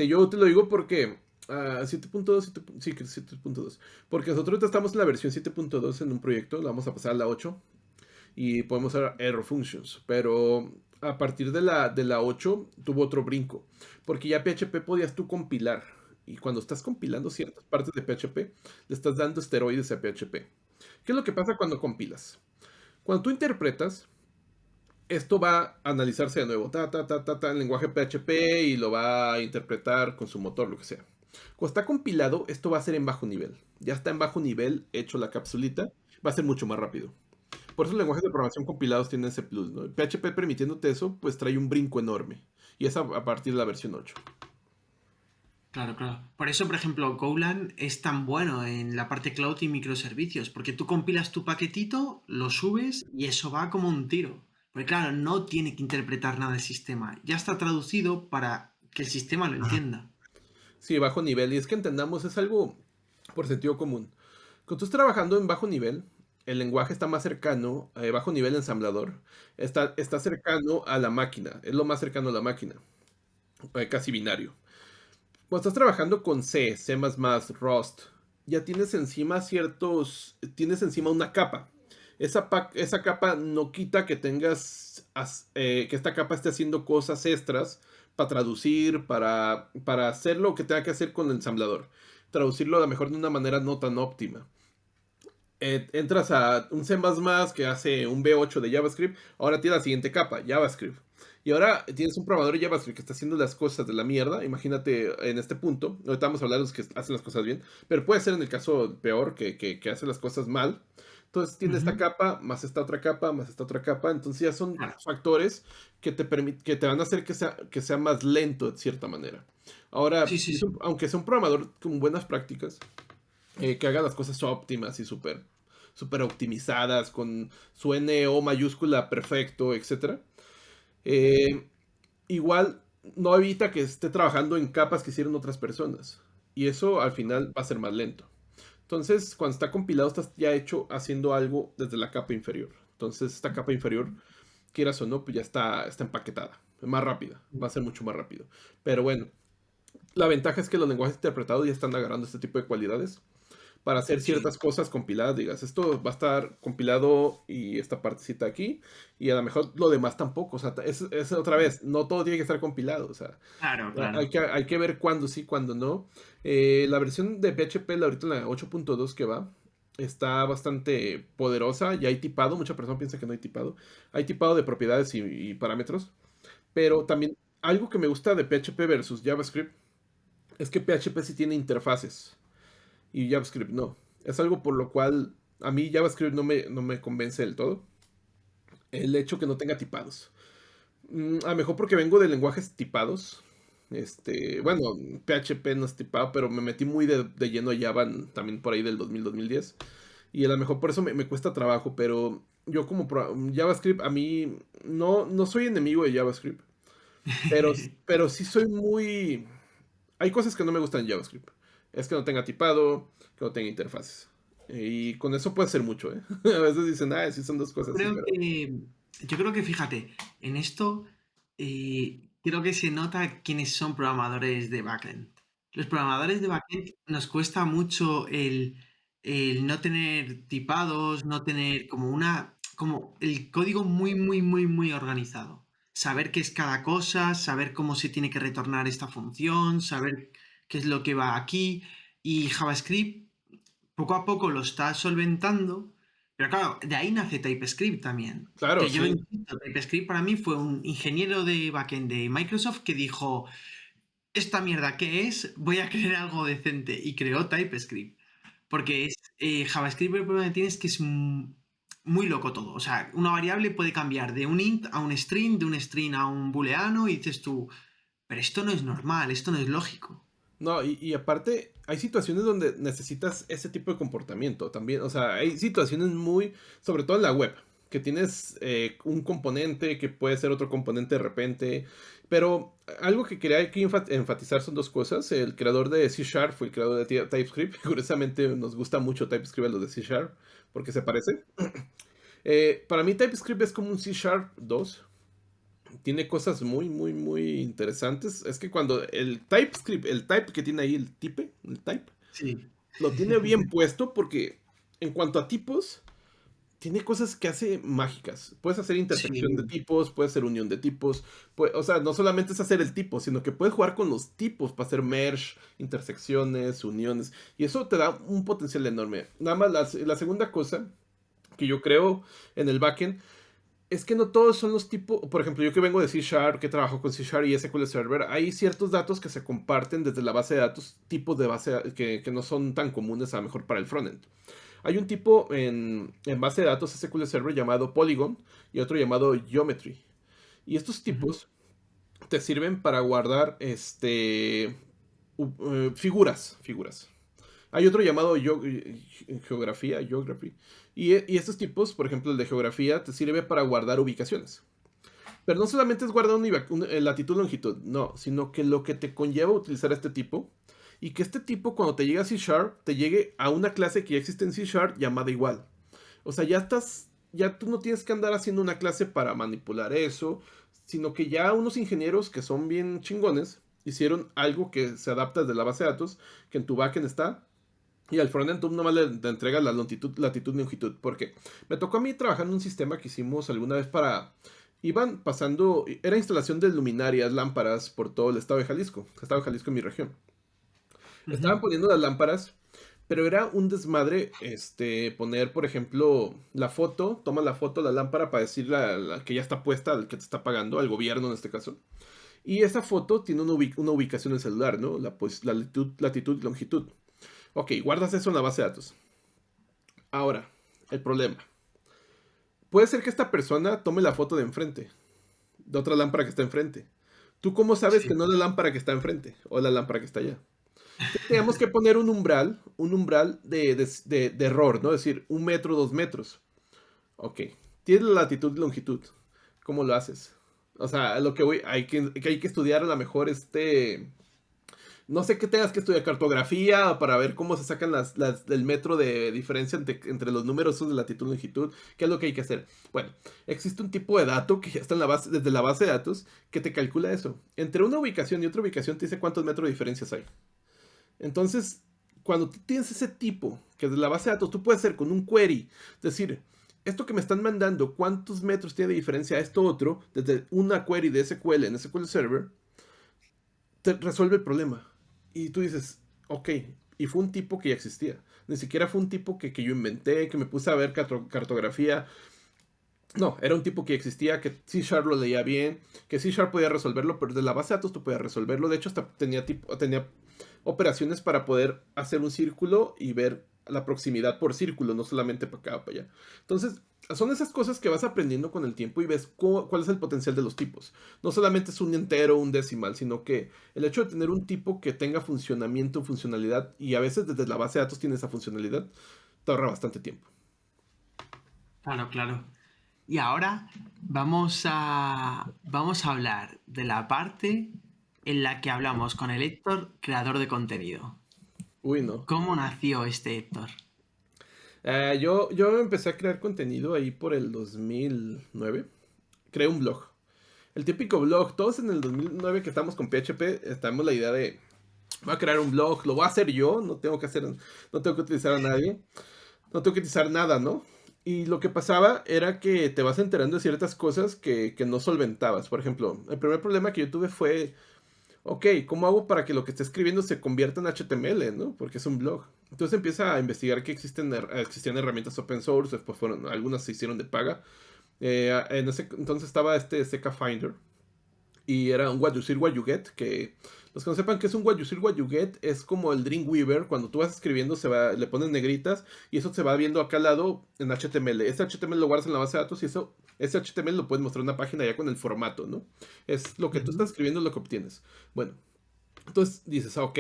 Yo te lo digo porque 7.2, sí, que 7.2. Porque nosotros ahorita estamos en la versión 7.2 en un proyecto, la vamos a pasar a la 8 y podemos hacer error functions. Pero a partir de la 8 tuvo otro brinco. Porque ya PHP podías tú compilar. Y cuando estás compilando ciertas partes de PHP, le estás dando esteroides a PHP. ¿Qué es lo que pasa cuando compilas? Cuando tú interpretas, esto va a analizarse de nuevo, en lenguaje PHP y lo va a interpretar con su motor, lo que sea. Cuando está compilado, esto va a ser en bajo nivel. Ya está en bajo nivel, hecho la capsulita, va a ser mucho más rápido. Por eso los lenguajes de programación compilados tienen ese plus, ¿no? PHP permitiéndote eso, pues trae un brinco enorme. Y es a partir de la versión 8. Claro, claro. Por eso, por ejemplo, Golang es tan bueno en la parte cloud y microservicios, porque tú compilas tu paquetito, lo subes y eso va como un tiro. Porque claro, no tiene que interpretar nada el sistema. Ya está traducido para que el sistema lo entienda. Sí, bajo nivel. Y es que entendamos, es algo por sentido común. Cuando tú estás trabajando en bajo nivel, el lenguaje está más cercano, bajo nivel ensamblador, está cercano a la máquina, es lo más cercano a la máquina, casi binario. Cuando estás trabajando con C, C++, Rust, ya tienes encima una capa. Esa capa no quita que que esta capa esté haciendo cosas extras para traducir, para hacer lo que tenga que hacer con el ensamblador. Traducirlo a lo mejor de una manera no tan óptima. Entras a un C++ que hace un V8 de JavaScript, ahora tiene la siguiente capa, JavaScript. Y ahora tienes un programador de JavaScript que está haciendo las cosas de la mierda. Imagínate en este punto. Ahorita vamos a hablar de los que hacen las cosas bien. Pero puede ser en el caso peor, que hace las cosas mal. Entonces tiene esta Ujú. capa, más esta otra capa, más esta otra capa. Entonces ya son Claro. factores que te van a hacer que sea más lento de cierta manera. Ahora, Sí, sí, sí. aunque sea un programador con buenas prácticas, que haga las cosas óptimas y súper optimizadas, con su NO mayúscula perfecto, etcétera. Eh, Igual no evita que esté trabajando en capas que hicieron otras personas. Y eso al final va a ser más lento. Entonces, cuando está compilado, estás ya hecho haciendo algo desde la capa inferior. Entonces, esta capa inferior, quieras o no, pues ya está empaquetada. Más rápida. Va a ser mucho más rápido. Pero bueno, la ventaja es que los lenguajes interpretados ya están agarrando este tipo de cualidades para hacer Sí. ciertas cosas compiladas, digas, esto va a estar compilado y esta partecita aquí, y a lo mejor lo demás tampoco, o sea, es otra vez, no todo tiene que estar compilado, o sea, Claro, hay claro. que, hay que ver cuándo sí, cuándo no. La versión de PHP, ahorita la 8.2 que va, está bastante poderosa, ya hay tipado, mucha persona piensa que no hay tipado, hay tipado de propiedades y parámetros, pero también algo que me gusta de PHP versus JavaScript es que PHP sí tiene interfaces y JavaScript no. Es algo por lo cual a mí JavaScript no me convence del todo. El hecho que no tenga tipados. A lo mejor porque vengo de lenguajes tipados. Bueno, PHP no es tipado, pero me metí muy de lleno a Java también por ahí del 2000-2010. Y a lo mejor por eso me cuesta trabajo, pero yo como JavaScript, a mí no soy enemigo de JavaScript, pero sí soy muy... Hay cosas que no me gustan en JavaScript. Es que no tenga tipado, que no tenga interfaces. Y con eso puede ser mucho, ¿eh? A veces dicen, ah, sí son dos Yo cosas, sí, creo pero... que, yo creo que, fíjate, en esto creo que se nota quiénes son programadores de backend. Los programadores de backend nos cuesta mucho el no tener tipados, no tener como el código muy, muy, muy, muy organizado. Saber qué es cada cosa, saber cómo se tiene que retornar esta función, saber qué es lo que va aquí. Y JavaScript poco a poco lo está solventando, pero claro, de ahí nace TypeScript también. Claro, Que yo sí. insisto, TypeScript para mí fue un ingeniero de backend de Microsoft que dijo, esta mierda, ¿qué es? Voy a crear algo decente y creó TypeScript. Porque JavaScript el problema que tiene es que es muy loco todo. O sea, una variable puede cambiar de un int a un string, de un string a un booleano y dices tú, pero esto no es normal, esto no es lógico. No, y aparte, hay situaciones donde necesitas ese tipo de comportamiento también. O sea, hay situaciones muy, sobre todo en la web, que tienes un componente que puede ser otro componente de repente. Pero algo que quería aquí enfatizar son dos cosas. El creador de C Sharp fue el creador de TypeScript. Curiosamente nos gusta mucho TypeScript a los de C Sharp, porque se parece. Para mí TypeScript es como un C Sharp 2. Tiene cosas muy, muy, muy interesantes. Es que cuando el TypeScript, el type que tiene ahí, el type, Sí. lo tiene bien puesto porque en cuanto a tipos, tiene cosas que hace mágicas. Puedes hacer intersección de Sí. tipos, puedes hacer unión de tipos. O sea, no solamente es hacer el tipo, sino que puedes jugar con los tipos para hacer merge, intersecciones, uniones. Y eso te da un potencial enorme. Nada más la segunda cosa que yo creo en el backend es que no todos son los tipos, por ejemplo, yo que vengo de C Sharp, que trabajo con C Sharp y SQL Server, hay ciertos datos que se comparten desde la base de datos, tipos de que no son tan comunes a lo mejor para el frontend. Hay un tipo en base de datos SQL Server llamado Polygon y otro llamado Geometry. Y estos Ujú. tipos te sirven para guardar figuras. Hay otro llamado geografía, geography. Y estos tipos, por ejemplo, el de geografía, te sirve para guardar ubicaciones. Pero no solamente es guardar latitud, longitud, no, sino que lo que te conlleva utilizar este tipo, y que este tipo cuando te llega a C Sharp, te llegue a una clase que ya existe en C Sharp llamada igual. O sea, ya tú no tienes que andar haciendo una clase para manipular eso, sino que ya unos ingenieros que son bien chingones hicieron algo que se adapta desde la base de datos, que en tu backend está, y al frontend tú nomás le entregas la latitud y longitud. Porque me tocó a mí trabajar en un sistema que hicimos alguna vez para... Iban pasando... Era instalación de luminarias, lámparas por todo el estado de Jalisco. Estado de Jalisco en mi región. Estaban Ujú. poniendo las lámparas, pero era un desmadre poner, por ejemplo, la foto, toma la foto, la lámpara para decir que ya está puesta, al que te está pagando, al gobierno en este caso. Y esa foto tiene una ubicación en el celular, ¿no? La latitud y longitud. Ok, guardas eso en la base de datos. Ahora, el problema. Puede ser que esta persona tome la foto de enfrente, de otra lámpara que está enfrente. ¿Tú cómo sabes que Sí. no es la lámpara que está enfrente o la lámpara que está allá? Teníamos que poner un umbral de error, ¿no? Es decir, 1 metro, 2 metros. Ok. Tienes la latitud y longitud. ¿Cómo lo haces? O sea, lo que voy, hay que estudiar a lo mejor no sé qué tengas que estudiar, cartografía para ver cómo se sacan el metro de diferencia entre los números esos de latitud y longitud. ¿Qué es lo que hay que hacer? Bueno, existe un tipo de dato que ya está desde la base de datos que te calcula eso. Entre una ubicación y otra ubicación te dice cuántos metros de diferencias hay. Entonces, cuando tú tienes ese tipo, que de la base de datos tú puedes hacer con un query, decir, esto que me están mandando, ¿cuántos metros tiene de diferencia a esto otro? Desde una query de SQL en SQL Server, te resuelve el problema. Y tú dices, ok, y fue un tipo que ya existía. Ni siquiera fue un tipo que yo inventé, que me puse a ver cartografía. No, era un tipo que existía, que C Sharp lo leía bien, que C Sharp podía resolverlo, pero de la base de datos tú podías resolverlo. De hecho, hasta tenía operaciones para poder hacer un círculo y ver la proximidad por círculo, no solamente para acá o para allá. Entonces, son esas cosas que vas aprendiendo con el tiempo y ves cuál es el potencial de los tipos. No solamente es un entero o un decimal, sino que el hecho de tener un tipo que tenga funcionamiento, funcionalidad, y a veces desde la base de datos tiene esa funcionalidad, te ahorra bastante tiempo. Claro, claro. Y ahora vamos a hablar de la parte en la que hablamos con el Héctor, creador de contenido. Uy, no. ¿Cómo nació este Héctor? Yo empecé a crear contenido ahí por el 2009. Creé un blog. El típico blog. Todos en el 2009 que estamos con PHP, estamos la idea de, voy a crear un blog, lo voy a hacer yo, no tengo que utilizar a nadie, no tengo que utilizar nada, ¿no? Y lo que pasaba era que te vas enterando de ciertas cosas que no solventabas. Por ejemplo, el primer problema que yo tuve fue, ok, ¿cómo hago para que lo que esté escribiendo se convierta en HTML, ¿no? Porque es un blog. Entonces empieza a investigar que existían herramientas open source, después algunas se hicieron de paga. En ese entonces estaba CK Finder y era un What You See, What You Get, que los que no sepan que es un What You See, What You Get es como el Dreamweaver, cuando tú vas escribiendo le pones negritas y eso se va viendo acá al lado en HTML. Ese HTML lo guardas en la base de datos y ese HTML lo puedes mostrar en una página ya con el formato, ¿no? Es lo que tú Ujú. estás escribiendo, es lo que obtienes. Bueno, entonces dices, ok,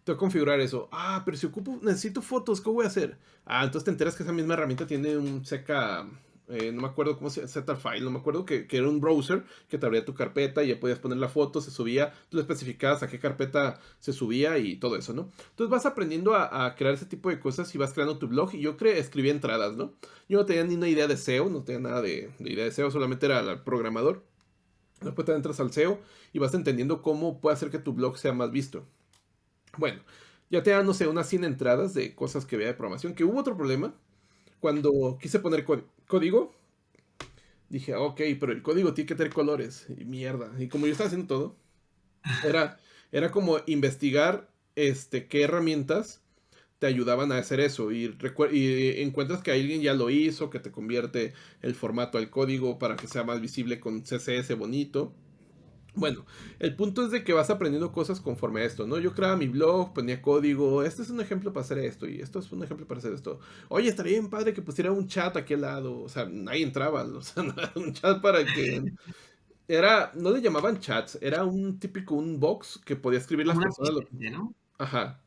tengo que configurar eso. Pero si necesito fotos, ¿qué voy a hacer? Entonces te enteras que esa misma herramienta tiene un CK, no me acuerdo cómo se llama, Zetafile, no me acuerdo, que era un browser que te abría tu carpeta y ya podías poner la foto, se subía, tú le especificabas a qué carpeta se subía y todo eso, ¿no? Entonces vas aprendiendo a crear ese tipo de cosas y vas creando tu blog y yo escribía entradas, ¿no? Yo no tenía ni una idea de SEO, no tenía nada de idea de SEO, solamente era el programador. Después te entras al SEO y vas entendiendo cómo puede hacer que tu blog sea más visto. Bueno, ya te dan, no sé, unas 100 entradas de cosas que veía de programación. Que hubo otro problema. Cuando quise poner código, dije, ok, pero el código tiene que tener colores. Y mierda. Y como yo estaba haciendo todo, era, era como investigar qué herramientas te ayudaban a hacer eso. Y encuentras que alguien ya lo hizo, que te convierte el formato al código para que sea más visible con CSS bonito. Bueno, el punto es de que vas aprendiendo cosas conforme a esto, ¿no? Yo creaba mi blog, ponía código, este es un ejemplo para hacer esto y esto es un ejemplo para hacer esto. Oye, estaría bien padre que pusiera un chat aquí al lado, o sea, nadie entraba, o sea, no era un chat para que... no le llamaban chats, era un típico, un box que podía escribir Como las un personas, asistente, ¿no? ajá,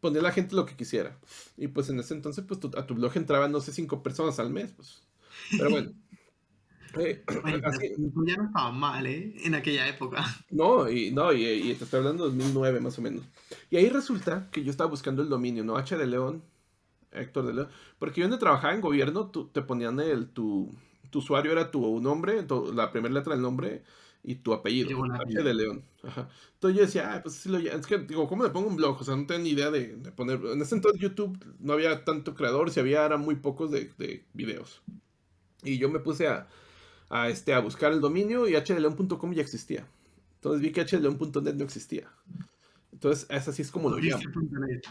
ponía la gente lo que quisiera. Y pues en ese entonces, pues a tu blog entraban, no sé, 5 personas al mes, pues. Pero bueno, Oye, pero así, 5 ya no estaban mal, ¿eh? En aquella época. no, y te estoy hablando de 2009 más o menos. Y ahí resulta que yo estaba buscando el dominio, ¿no? H de León, Héctor de León. Porque yo donde trabajaba en gobierno, te ponían tu usuario era tu nombre, la primera letra del nombre y tu Y apellido, luego el H de apellido. León. Ajá. Entonces yo decía, pues sí es que digo, ¿cómo le pongo un blog? O sea, no tengo ni idea de poner. En ese entonces YouTube no había tanto creador, si había, eran muy pocos de videos. Y yo me puse a buscar el dominio y hdleon.com ya existía. Entonces vi que hdleon.net no existía. Entonces, es así es como lo llamo. Abriste punto .net.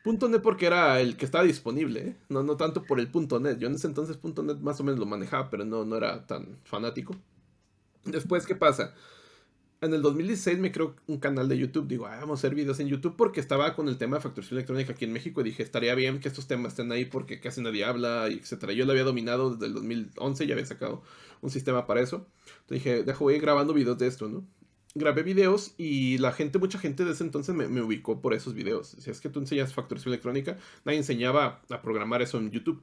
Punto .net porque era el que estaba disponible, ¿eh? No, no tanto por el punto .net. Yo en ese entonces punto .net más o menos lo manejaba, pero no era tan fanático. Después, ¿qué pasa? En el 2016 me creo un canal de YouTube. Digo, vamos a hacer videos en YouTube porque estaba con el tema de facturación electrónica aquí en México y dije, estaría bien que estos temas estén ahí porque casi nadie habla, y etcétera. Yo lo había dominado desde el 2011, ya había sacado un sistema para eso. Entonces dije, dejo, voy grabando videos de esto, ¿no? Grabé videos y mucha gente de ese entonces me ubicó por esos videos. Si es que tú enseñas facturación electrónica, nadie enseñaba a programar eso en YouTube.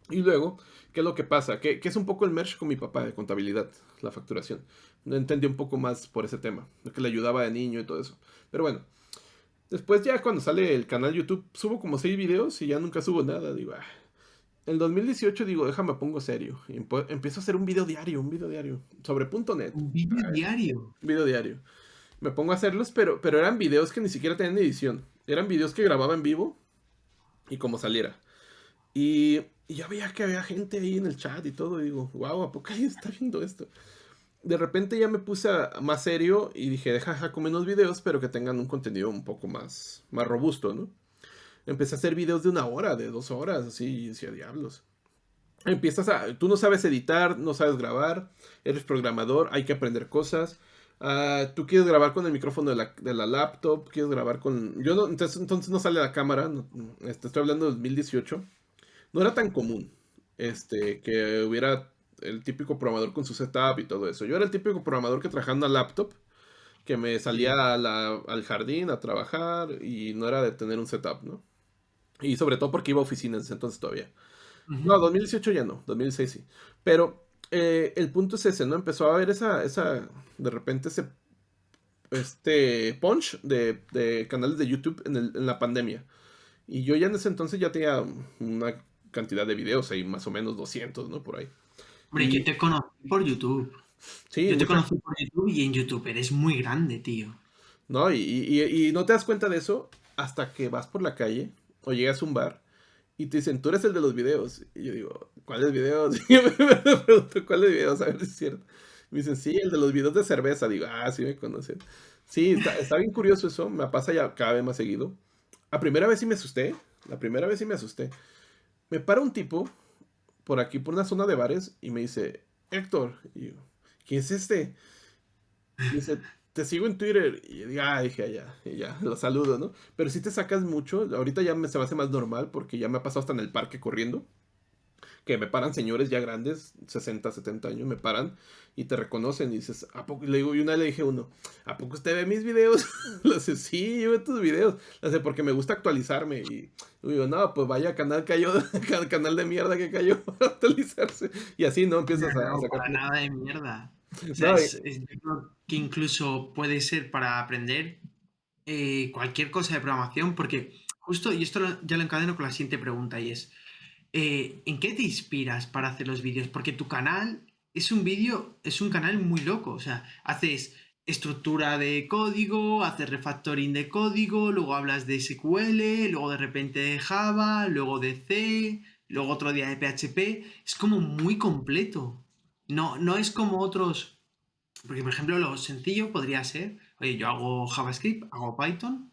Y luego, ¿qué es lo que pasa? Que es un poco el merge con mi papá de contabilidad, la facturación. No entendí un poco más por ese tema, que le ayudaba de niño y todo eso. Pero bueno, después ya cuando sale el canal YouTube, subo como 6 videos y ya nunca subo nada. Digo, ah. En 2018 digo, déjame pongo serio. Y empiezo a hacer un video diario, sobre .NET. Un vídeo diario. Un video diario. Me pongo a hacerlos, pero eran videos que ni siquiera tenían edición. Eran videos que grababa en vivo y como saliera. Y ya veía que había gente ahí en el chat y todo. Y digo, wow, ¿a poco alguien está viendo esto? De repente ya me puse más serio y dije, deja con menos videos, pero que tengan un contenido un poco más robusto, ¿no? Empecé a hacer videos de 1 hora, de 2 horas, así, y decía, diablos. Tú no sabes editar, no sabes grabar, eres programador, hay que aprender cosas. Tú quieres grabar con el micrófono de la laptop, quieres grabar con... Yo no, entonces no sale la cámara, estoy hablando de 2018. No era tan común que hubiera el típico programador con su setup y todo eso. Yo era el típico programador que trabajaba en una laptop, que me Sí. salía al jardín a trabajar y no era de tener un setup, ¿no? Y sobre todo porque iba a oficinas entonces todavía. Ujú. No, 2018 ya no, 2016 sí. Pero el punto es ese, ¿no? Empezó a haber de repente punch de canales de YouTube en la pandemia. Y yo ya en ese entonces ya tenía una cantidad de videos ahí, más o menos 200, ¿no? Por ahí. Hombre, yo Y te conocí por YouTube. sí, Yo te conocí por YouTube y en YouTube eres muy grande, tío. ¿no? Y no te das cuenta de eso hasta que vas por la calle o llegas a un bar y te dicen, tú eres el de los videos. Y yo digo, ¿cuáles videos? Y yo me pregunto, ¿cuáles videos? A ver si es cierto. Me dicen, sí, el de los videos de cerveza. Digo, sí me conocen. Sí, está bien curioso eso. Me pasa ya cada vez más seguido. La primera vez sí me asusté. La primera vez sí me asusté. Me para un tipo por aquí, por una zona de bares, y me dice, Héctor. Y yo, ¿quién es este? Me dice, te sigo en Twitter. Y yo digo, dije, y ya, lo saludo, ¿no? Pero si te sacas mucho, ahorita ya se me hace más normal porque ya me ha pasado hasta en el parque corriendo, que me paran señores ya grandes, 60 70 años, me paran y te reconocen y dices, ¿a poco? Le digo, y una vez le dije a uno, ¿a poco usted ve mis videos? Le dice, sí, yo veo tus videos. Le dice, porque me gusta actualizarme. Y yo digo, no, pues vaya canal cayó, canal de mierda que cayó para actualizarse. Y así, ¿no? No, Empiezas a no, sacar para plática. nada de mierda. O sea, No, yo creo que incluso puede ser para aprender cualquier cosa de programación, porque justo, y esto ya lo encadeno con la siguiente pregunta, y es, ¿en qué te inspiras para hacer los vídeos? Porque tu canal es un canal muy loco, o sea, haces estructura de código, haces refactoring de código, luego hablas de SQL, luego de repente de Java, luego de C, luego otro día de PHP, es como muy completo. No es como otros, porque por ejemplo lo sencillo podría ser, oye, yo hago JavaScript, hago Python,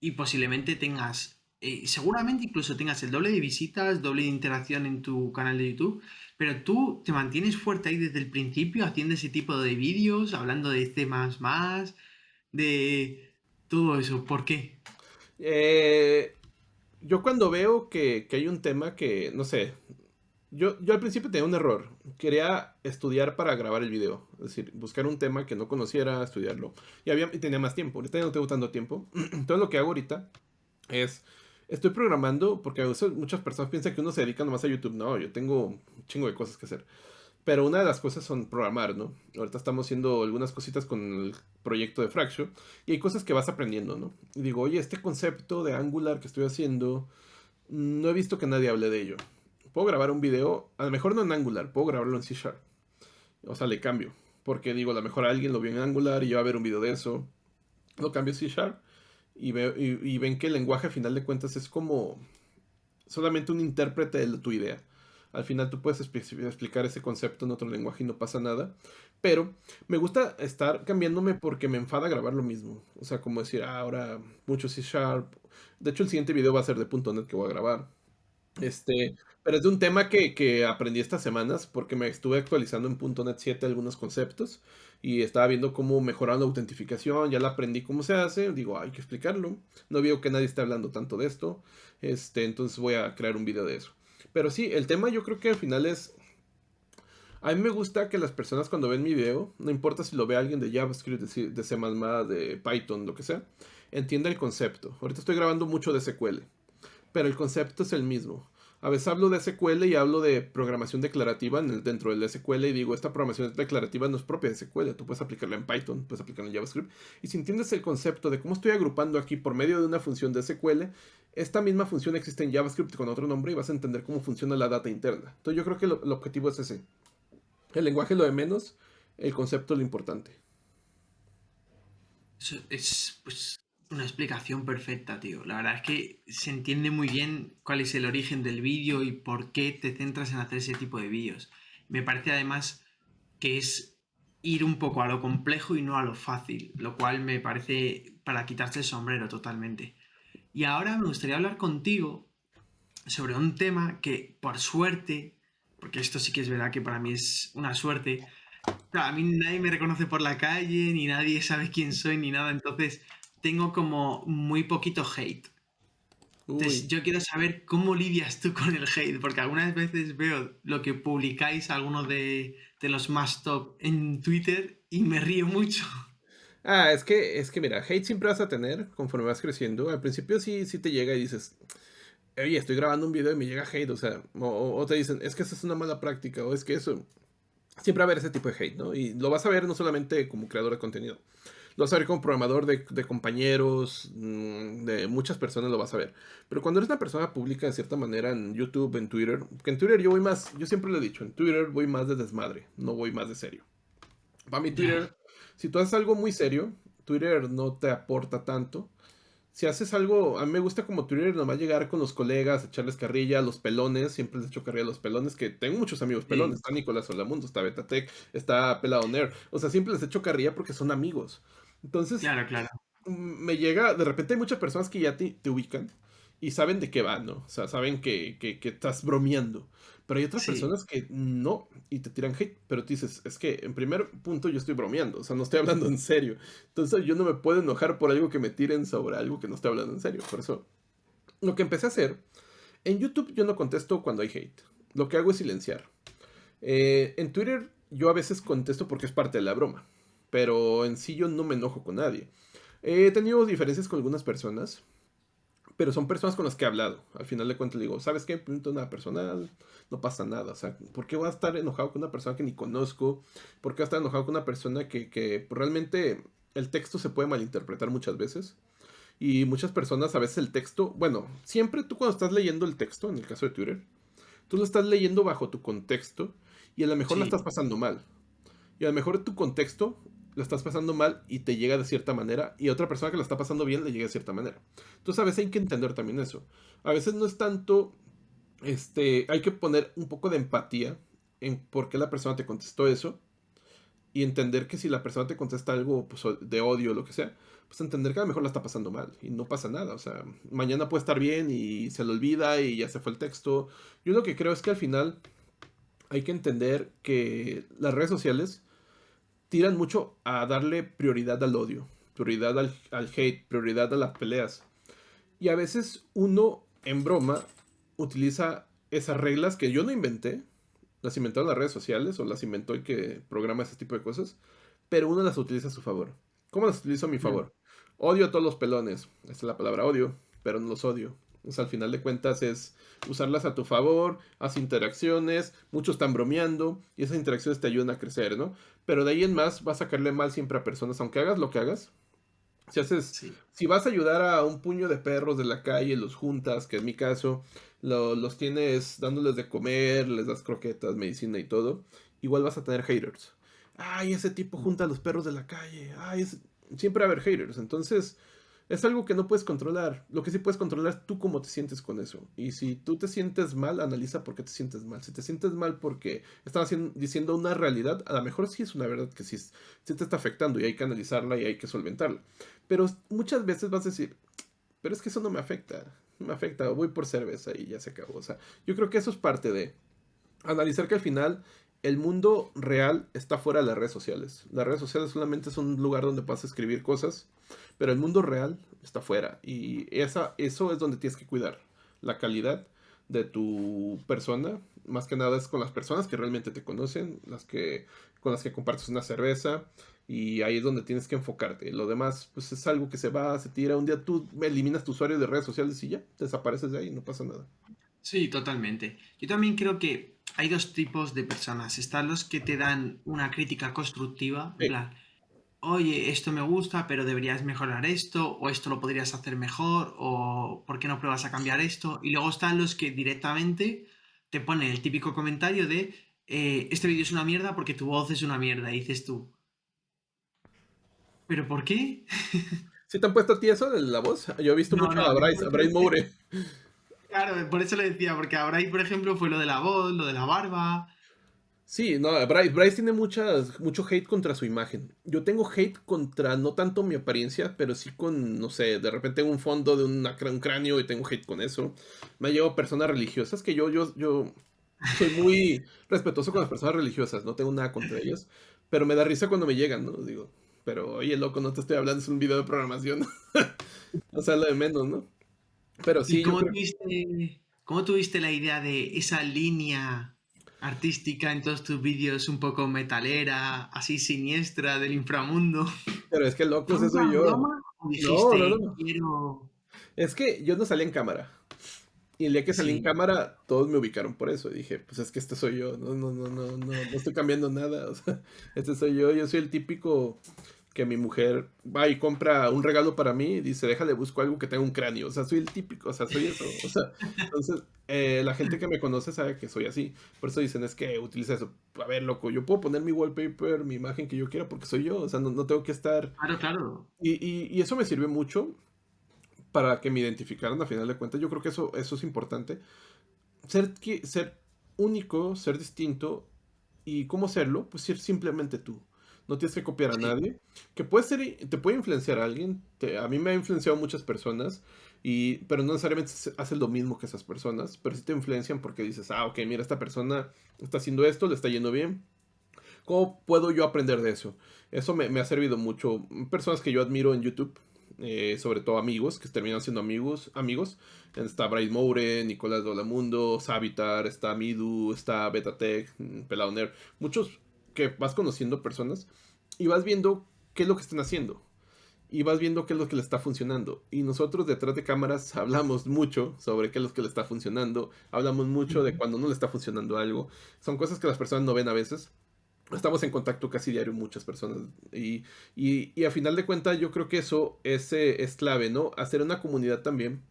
y posiblemente tengas, seguramente incluso tengas el doble de visitas, doble de interacción en tu canal de YouTube, pero tú te mantienes fuerte ahí desde el principio haciendo ese tipo de vídeos, hablando de C++, de todo eso. ¿Por qué? Eh, yo cuando veo que hay un tema que, no sé, Yo al principio tenía un error. Quería estudiar para grabar el video. Es decir, buscar un tema que no conociera, estudiarlo. Y tenía más tiempo. Ahorita ya no tengo tanto tiempo. Entonces lo que hago ahorita es... Estoy programando, porque a veces muchas personas piensan que uno se dedica nomás a YouTube. No, yo tengo un chingo de cosas que hacer. Pero una de las cosas son programar, ¿no? Ahorita estamos haciendo algunas cositas con el proyecto de Fracture. Y hay cosas que vas aprendiendo, ¿no? Y digo, oye, este concepto de Angular que estoy haciendo, no he visto que nadie hable de ello. Puedo grabar un video, a lo mejor no en Angular, puedo grabarlo en C Sharp. O sea, le cambio. Porque digo, a lo mejor alguien lo vio en Angular y yo va a ver un video de eso. Lo cambio a C Sharp y ven que el lenguaje a final de cuentas es como solamente un intérprete de tu idea. Al final tú puedes explicar ese concepto en otro lenguaje y no pasa nada. Pero me gusta estar cambiándome porque me enfada grabar lo mismo. O sea, como decir, ahora mucho C Sharp. De hecho, el siguiente video va a ser de .NET que voy a grabar. Pero es de un tema que aprendí estas semanas porque me estuve actualizando en .NET 7 algunos conceptos y estaba viendo cómo mejorar la autentificación, ya la aprendí cómo se hace, digo, hay que explicarlo. No veo que nadie esté hablando tanto de esto, entonces voy a crear un video de eso. Pero sí, el tema yo creo que al final es, a mí me gusta que las personas cuando ven mi video, no importa si lo ve alguien de JavaScript, de C++, de Python, lo que sea, entienda el concepto. Ahorita estoy grabando mucho de SQL, pero el concepto es el mismo. A veces hablo de SQL y hablo de programación declarativa dentro del SQL y digo, esta programación declarativa no es propia de SQL, tú puedes aplicarla en Python, puedes aplicarla en JavaScript. Y si entiendes el concepto de cómo estoy agrupando aquí por medio de una función de SQL, esta misma función existe en JavaScript con otro nombre y vas a entender cómo funciona la data interna. Entonces yo creo que el objetivo es ese. El lenguaje es lo de menos, el concepto es lo importante. Eso es pues una explicación perfecta, tío. La verdad es que se entiende muy bien cuál es el origen del vídeo y por qué te centras en hacer ese tipo de vídeos. Me parece además que es ir un poco a lo complejo y no a lo fácil, lo cual me parece para quitarse el sombrero totalmente. Y ahora me gustaría hablar contigo sobre un tema que, por suerte, porque esto sí que es verdad que para mí es una suerte, claro, a mí nadie me reconoce por la calle, ni nadie sabe quién soy, ni nada, entonces tengo como muy poquito hate. Entonces Uy. yo quiero saber cómo lidias tú con el hate, porque algunas veces veo lo que publicáis algunos de los más top en Twitter y me río mucho. Es que mira, hate siempre vas a tener conforme vas creciendo. Al principio sí te llega y dices, oye, estoy grabando un video y me llega hate, o sea, o te dicen, es que eso es una mala práctica, o es que eso. Siempre va a haber ese tipo de hate, ¿no? Y lo vas a ver no solamente como creador de contenido, lo vas a ver como programador de compañeros, de muchas personas lo vas a ver. Pero cuando eres una persona pública de cierta manera en YouTube, en Twitter, que en Twitter yo voy más, yo siempre lo he dicho, en Twitter voy más de desmadre, no voy más de serio. Para mí Ya. Twitter, si tú haces algo muy serio, Twitter no te aporta tanto. Si haces algo, a mí me gusta como Twitter nomás llegar con los colegas, echarles carrilla a los pelones, siempre les echo carrilla a los pelones, que tengo muchos amigos pelones, Sí, está Nicolás Solamundo, está Betatec, está Pelado Nerd, o sea, siempre les echo carrilla porque son amigos. Entonces, claro, claro. me llega, de repente hay muchas personas que ya te ubican y saben de qué va, ¿no? O sea, saben que estás bromeando. Pero hay otras Sí, personas que no y te tiran hate, pero tú dices, es que en primer punto yo estoy bromeando, o sea, no estoy hablando en serio. Entonces yo no me puedo enojar por algo que me tiren sobre algo que no estoy hablando en serio. Por eso, lo que empecé a hacer, en YouTube yo no contesto cuando hay hate. Lo que hago es silenciar. En Twitter yo a veces contesto porque es parte de la broma, pero en sí yo no me enojo con nadie. He tenido diferencias con algunas personas, pero son personas con las que he hablado. Al final de cuentas le digo, ¿sabes qué? Punto nada personal, no pasa nada. O sea, ¿por qué voy a estar enojado con una persona que ni conozco? ¿Por qué voy a estar enojado con una persona que realmente el texto se puede malinterpretar muchas veces? Y muchas personas a veces el texto, bueno, siempre tú cuando estás leyendo el texto, en el caso de Twitter, tú lo estás leyendo bajo tu contexto y a lo mejor la sí. estás pasando mal. Y a lo mejor tu contexto lo estás pasando mal y te llega de cierta manera, y a otra persona que lo está pasando bien le llega de cierta manera. Entonces a veces hay que entender también eso. A veces no es tanto, hay que poner un poco de empatía en por qué la persona te contestó eso y entender que si la persona te contesta algo pues, de odio o lo que sea, pues entender que a lo mejor la está pasando mal y no pasa nada. O sea, mañana puede estar bien y se le olvida y ya se fue el texto. Yo lo que creo es que al final hay que entender que las redes sociales tiran mucho a darle prioridad al odio, prioridad al hate, prioridad a las peleas. Y a veces uno, en broma, utiliza esas reglas que yo no inventé, las inventaron las redes sociales o las inventó el que programa ese tipo de cosas, pero uno las utiliza a su favor. ¿Cómo las utilizo a mi Mm. favor? Odio a todos los pelones. Esta es la palabra odio, pero no los odio. O sea, al final de cuentas es usarlas a tu favor, haz interacciones, muchos están bromeando y esas interacciones te ayudan a crecer, ¿no? Pero de ahí en más vas a sacarle mal siempre a personas, aunque hagas lo que hagas. Si haces, Sí. si vas a ayudar a un puño de perros de la calle, los juntas, que en mi caso, los tienes dándoles de comer, les das croquetas, medicina y todo, igual vas a tener haters. Ay, ese tipo junta a los perros de la calle. Ay, siempre va a haber haters. Entonces, es algo que no puedes controlar. Lo que sí puedes controlar es tú cómo te sientes con eso. Y si tú te sientes mal, analiza por qué te sientes mal. Si te sientes mal porque están diciendo una realidad, a lo mejor sí es una verdad que sí te está afectando y hay que analizarla y hay que solventarla. Pero muchas veces vas a decir, pero es que eso no me afecta. No me afecta, voy por cerveza y ya se acabó. O sea, yo creo que eso es parte de analizar que al final el mundo real está fuera de las redes sociales. Las redes sociales solamente son un lugar donde puedes escribir cosas, pero el mundo real está fuera. Y eso es donde tienes que cuidar la calidad de tu persona. Más que nada es con las personas que realmente te conocen, con las que compartes una cerveza. Y ahí es donde tienes que enfocarte. Lo demás, pues es algo que se va, se tira. Un día tú eliminas tu usuario de redes sociales y ya, desapareces de ahí, no pasa nada. Sí, totalmente. Yo también creo que hay dos tipos de personas. Están los que te dan una crítica constructiva, en Sí, plan, oye, esto me gusta, pero deberías mejorar esto, o esto lo podrías hacer mejor, o ¿por qué no pruebas a cambiar esto? Y luego están los que directamente te ponen el típico comentario de, este vídeo es una mierda porque tu voz es una mierda. Y dices tú, ¿pero por qué? ¿sí te han puesto a ti eso de la voz? Yo he visto No, mucho no, no, A Bryce Moure. claro, por eso lo decía, porque ahora ahí, por ejemplo, fue lo de la voz, lo de la barba. Sí, no, Bryce tiene mucho hate contra su imagen. Yo tengo hate contra no tanto mi apariencia, pero sí con, no sé, de repente tengo un fondo de un cráneo y tengo hate con eso. Me ha llegado personas religiosas que yo soy muy respetuoso con las personas religiosas, no tengo nada contra ellas, pero me da risa cuando me llegan, ¿no? Digo, pero oye, loco, no te estoy hablando, es un video de programación. O sea, lo de menos, ¿no? Pero ¿Y sí, yo creo. cómo tuviste la idea de esa línea artística en todos tus vídeos un poco metalera, así siniestra del inframundo? Pero es que loco, ¿Fue ese en soy plan yo. broma o No, no, dijiste, no. quiero... Es que yo no salí en cámara. Y el día que salí en Sí, cámara, todos me ubicaron por eso. Y dije, pues es que este soy yo. No, no, no, no, no, no estoy cambiando nada. O sea, este soy yo. Yo soy el típico que mi mujer va y compra un regalo para mí y dice, déjale, busco algo que tenga un cráneo. O sea, soy el típico, o sea, soy eso. O sea, entonces, la gente que me conoce sabe que soy así. Por eso dicen, es que utiliza eso. A ver, loco, yo puedo poner mi wallpaper, mi imagen que yo quiera porque soy yo. O sea, no tengo que estar. claro, claro. Y eso me sirvió mucho para que me identificaran a final de cuentas. Yo creo que eso es importante. Ser único, ser distinto. ¿Y cómo serlo? Pues ser simplemente tú. No tienes que copiar a Sí, nadie. Que puede ser, te puede influenciar a alguien. A mí me ha influenciado muchas personas. Pero no necesariamente haces lo mismo que esas personas. Pero sí te influencian porque dices, ok, mira, esta persona está haciendo esto, le está yendo bien. ¿Cómo puedo yo aprender de eso? Eso me ha servido mucho. Personas que yo admiro en YouTube, sobre todo amigos, que terminan siendo amigos. Está Bryce Moure, Nicolás Dolamundo, Savitar, está Midu, está Betatech, Pelado Nerd. Muchos que vas conociendo personas y vas viendo qué es lo que están haciendo. Y vas viendo qué es lo que le está funcionando. Y nosotros detrás de cámaras hablamos mucho sobre qué es lo que le está funcionando. Hablamos mucho de ujú, cuando no le está funcionando algo. Son cosas que las personas no ven a veces. Estamos en contacto casi diario muchas personas y a final de cuentas yo creo que eso es clave, ¿no? Hacer una comunidad también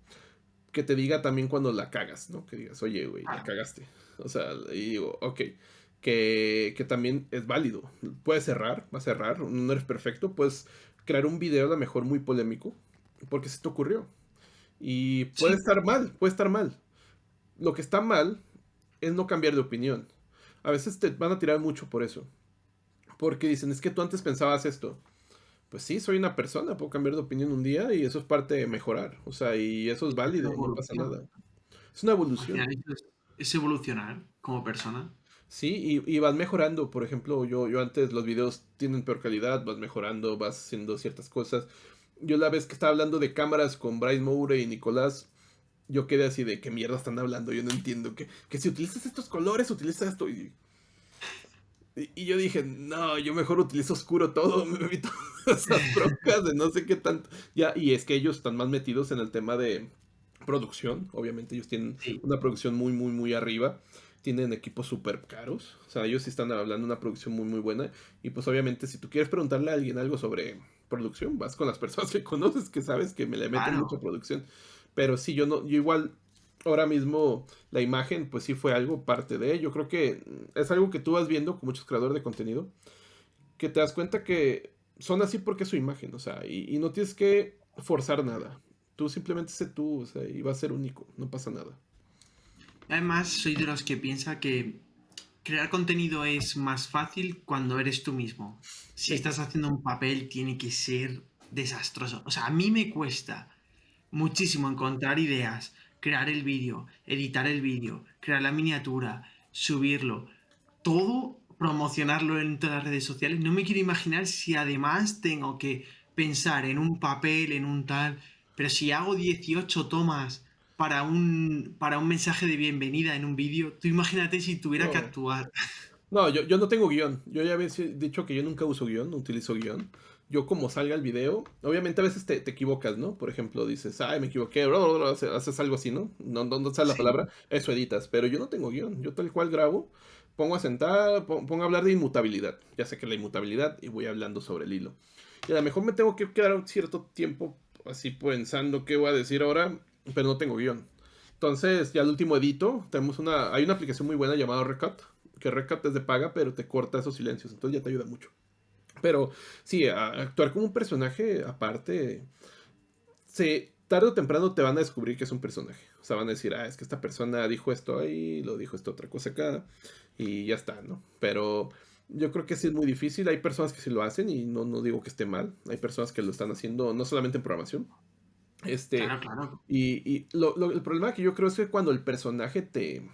que te diga también cuando la cagas, ¿no? Que digas, oye, güey, la claro. cagaste. O sea, y digo, ok, que también es válido. Puedes cerrar, va a cerrar, no eres perfecto, puedes crear un video a lo mejor muy polémico porque se te ocurrió. Y Sí, claro. puede estar mal. Lo que está mal es no cambiar de opinión. A veces te van a tirar mucho por eso. Porque dicen, es que tú antes pensabas esto. Pues sí, soy una persona, puedo cambiar de opinión un día y eso es parte de mejorar. O sea, y eso es Es una válido, no pasa evolución. nada. Es una Al evolución. final eso es evolucionar como persona. Sí, y vas mejorando. Por ejemplo, yo antes los videos tienen peor calidad, vas mejorando, vas haciendo ciertas cosas. Yo la vez que estaba hablando de cámaras con Bryce Moure y Nicolás, yo quedé así de qué mierda están hablando, yo no entiendo, que si utilizas estos colores, utiliza esto, y yo dije, no, yo mejor utilizo oscuro todo, me evito esas broncas de no sé qué tanto. Ya, y es que ellos están más metidos en el tema de producción, obviamente ellos tienen Sí, una producción muy, muy, muy arriba, tienen equipos súper caros, o sea, ellos sí están hablando de una producción muy, muy buena, y pues obviamente si tú quieres preguntarle a alguien algo sobre producción, vas con las personas que conoces, que sabes que me le meten mucha claro. producción, pero sí, yo no, yo igual, ahora mismo la imagen, pues sí fue algo parte de. Yo creo que es algo que tú vas viendo con muchos creadores de contenido, que te das cuenta que son así porque es su imagen, o sea, y no tienes que forzar nada. Tú simplemente sé tú, o sea, y va a ser único, no pasa nada. Además, soy de los que piensa que crear contenido es más fácil cuando eres tú mismo. Si Sí. estás haciendo un papel, tiene que ser desastroso. O sea, a mí me cuesta muchísimo encontrar ideas, crear el vídeo, editar el vídeo, crear la miniatura, subirlo, todo promocionarlo en todas las redes sociales. No me quiero imaginar si además tengo que pensar en un papel, en un tal, pero si hago 18 tomas para un mensaje de bienvenida en un vídeo, tú imagínate si tuviera que No, actuar. no, yo no tengo guión. Yo ya había dicho que yo nunca uso guión, no utilizo guión. Yo como salga el video, obviamente a veces te equivocas, ¿no? Por ejemplo, dices, ay, me equivoqué, bla, bla, bla, haces algo así, ¿no? No, no sale la Sí, palabra, eso editas. Pero yo no tengo guión, yo tal cual grabo, pongo a sentar, pongo a hablar de inmutabilidad. Ya sé que la inmutabilidad y voy hablando sobre el hilo. Y a lo mejor me tengo que quedar un cierto tiempo así pensando qué voy a decir ahora, pero no tengo guión. Entonces, ya al último edito, hay una aplicación muy buena llamada Recut, que Recut es de paga, pero te corta esos silencios, entonces ya te ayuda mucho. Pero sí, actuar como un personaje aparte, tarde o temprano te van a descubrir que es un personaje. O sea, van a decir, es que esta persona dijo esto ahí, lo dijo esta otra cosa acá, y ya está, ¿no? Pero yo creo que sí es muy difícil. Hay personas que sí lo hacen y no digo que esté mal. Hay personas que lo están haciendo no solamente en programación. Este, claro, claro, el problema que yo creo es que cuando el personaje te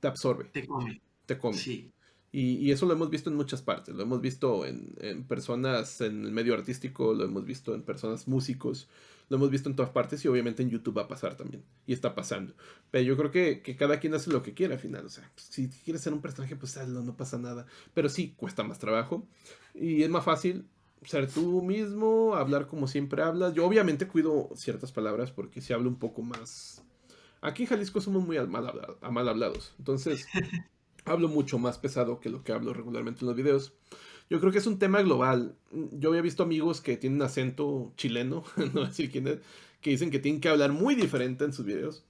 absorbe, te come. te come. Sí, Y eso lo hemos visto en muchas partes. Lo hemos visto en personas en el medio artístico, lo hemos visto en personas músicos, lo hemos visto en todas partes y obviamente en YouTube va a pasar también. Y está pasando. Pero yo creo que cada quien hace lo que quiere al final. O sea, si quieres ser un personaje, pues hazlo, no pasa nada. Pero sí, cuesta más trabajo. Y es más fácil ser tú mismo, hablar como siempre hablas. Yo obviamente cuido ciertas palabras porque si hablo un poco más... Aquí en Jalisco somos muy mal hablados. Entonces hablo mucho más pesado que lo que hablo regularmente en los videos. Yo creo que es un tema global. Yo había visto amigos que tienen acento chileno, no voy a decir quién es, que dicen que tienen que hablar muy diferente en sus videos.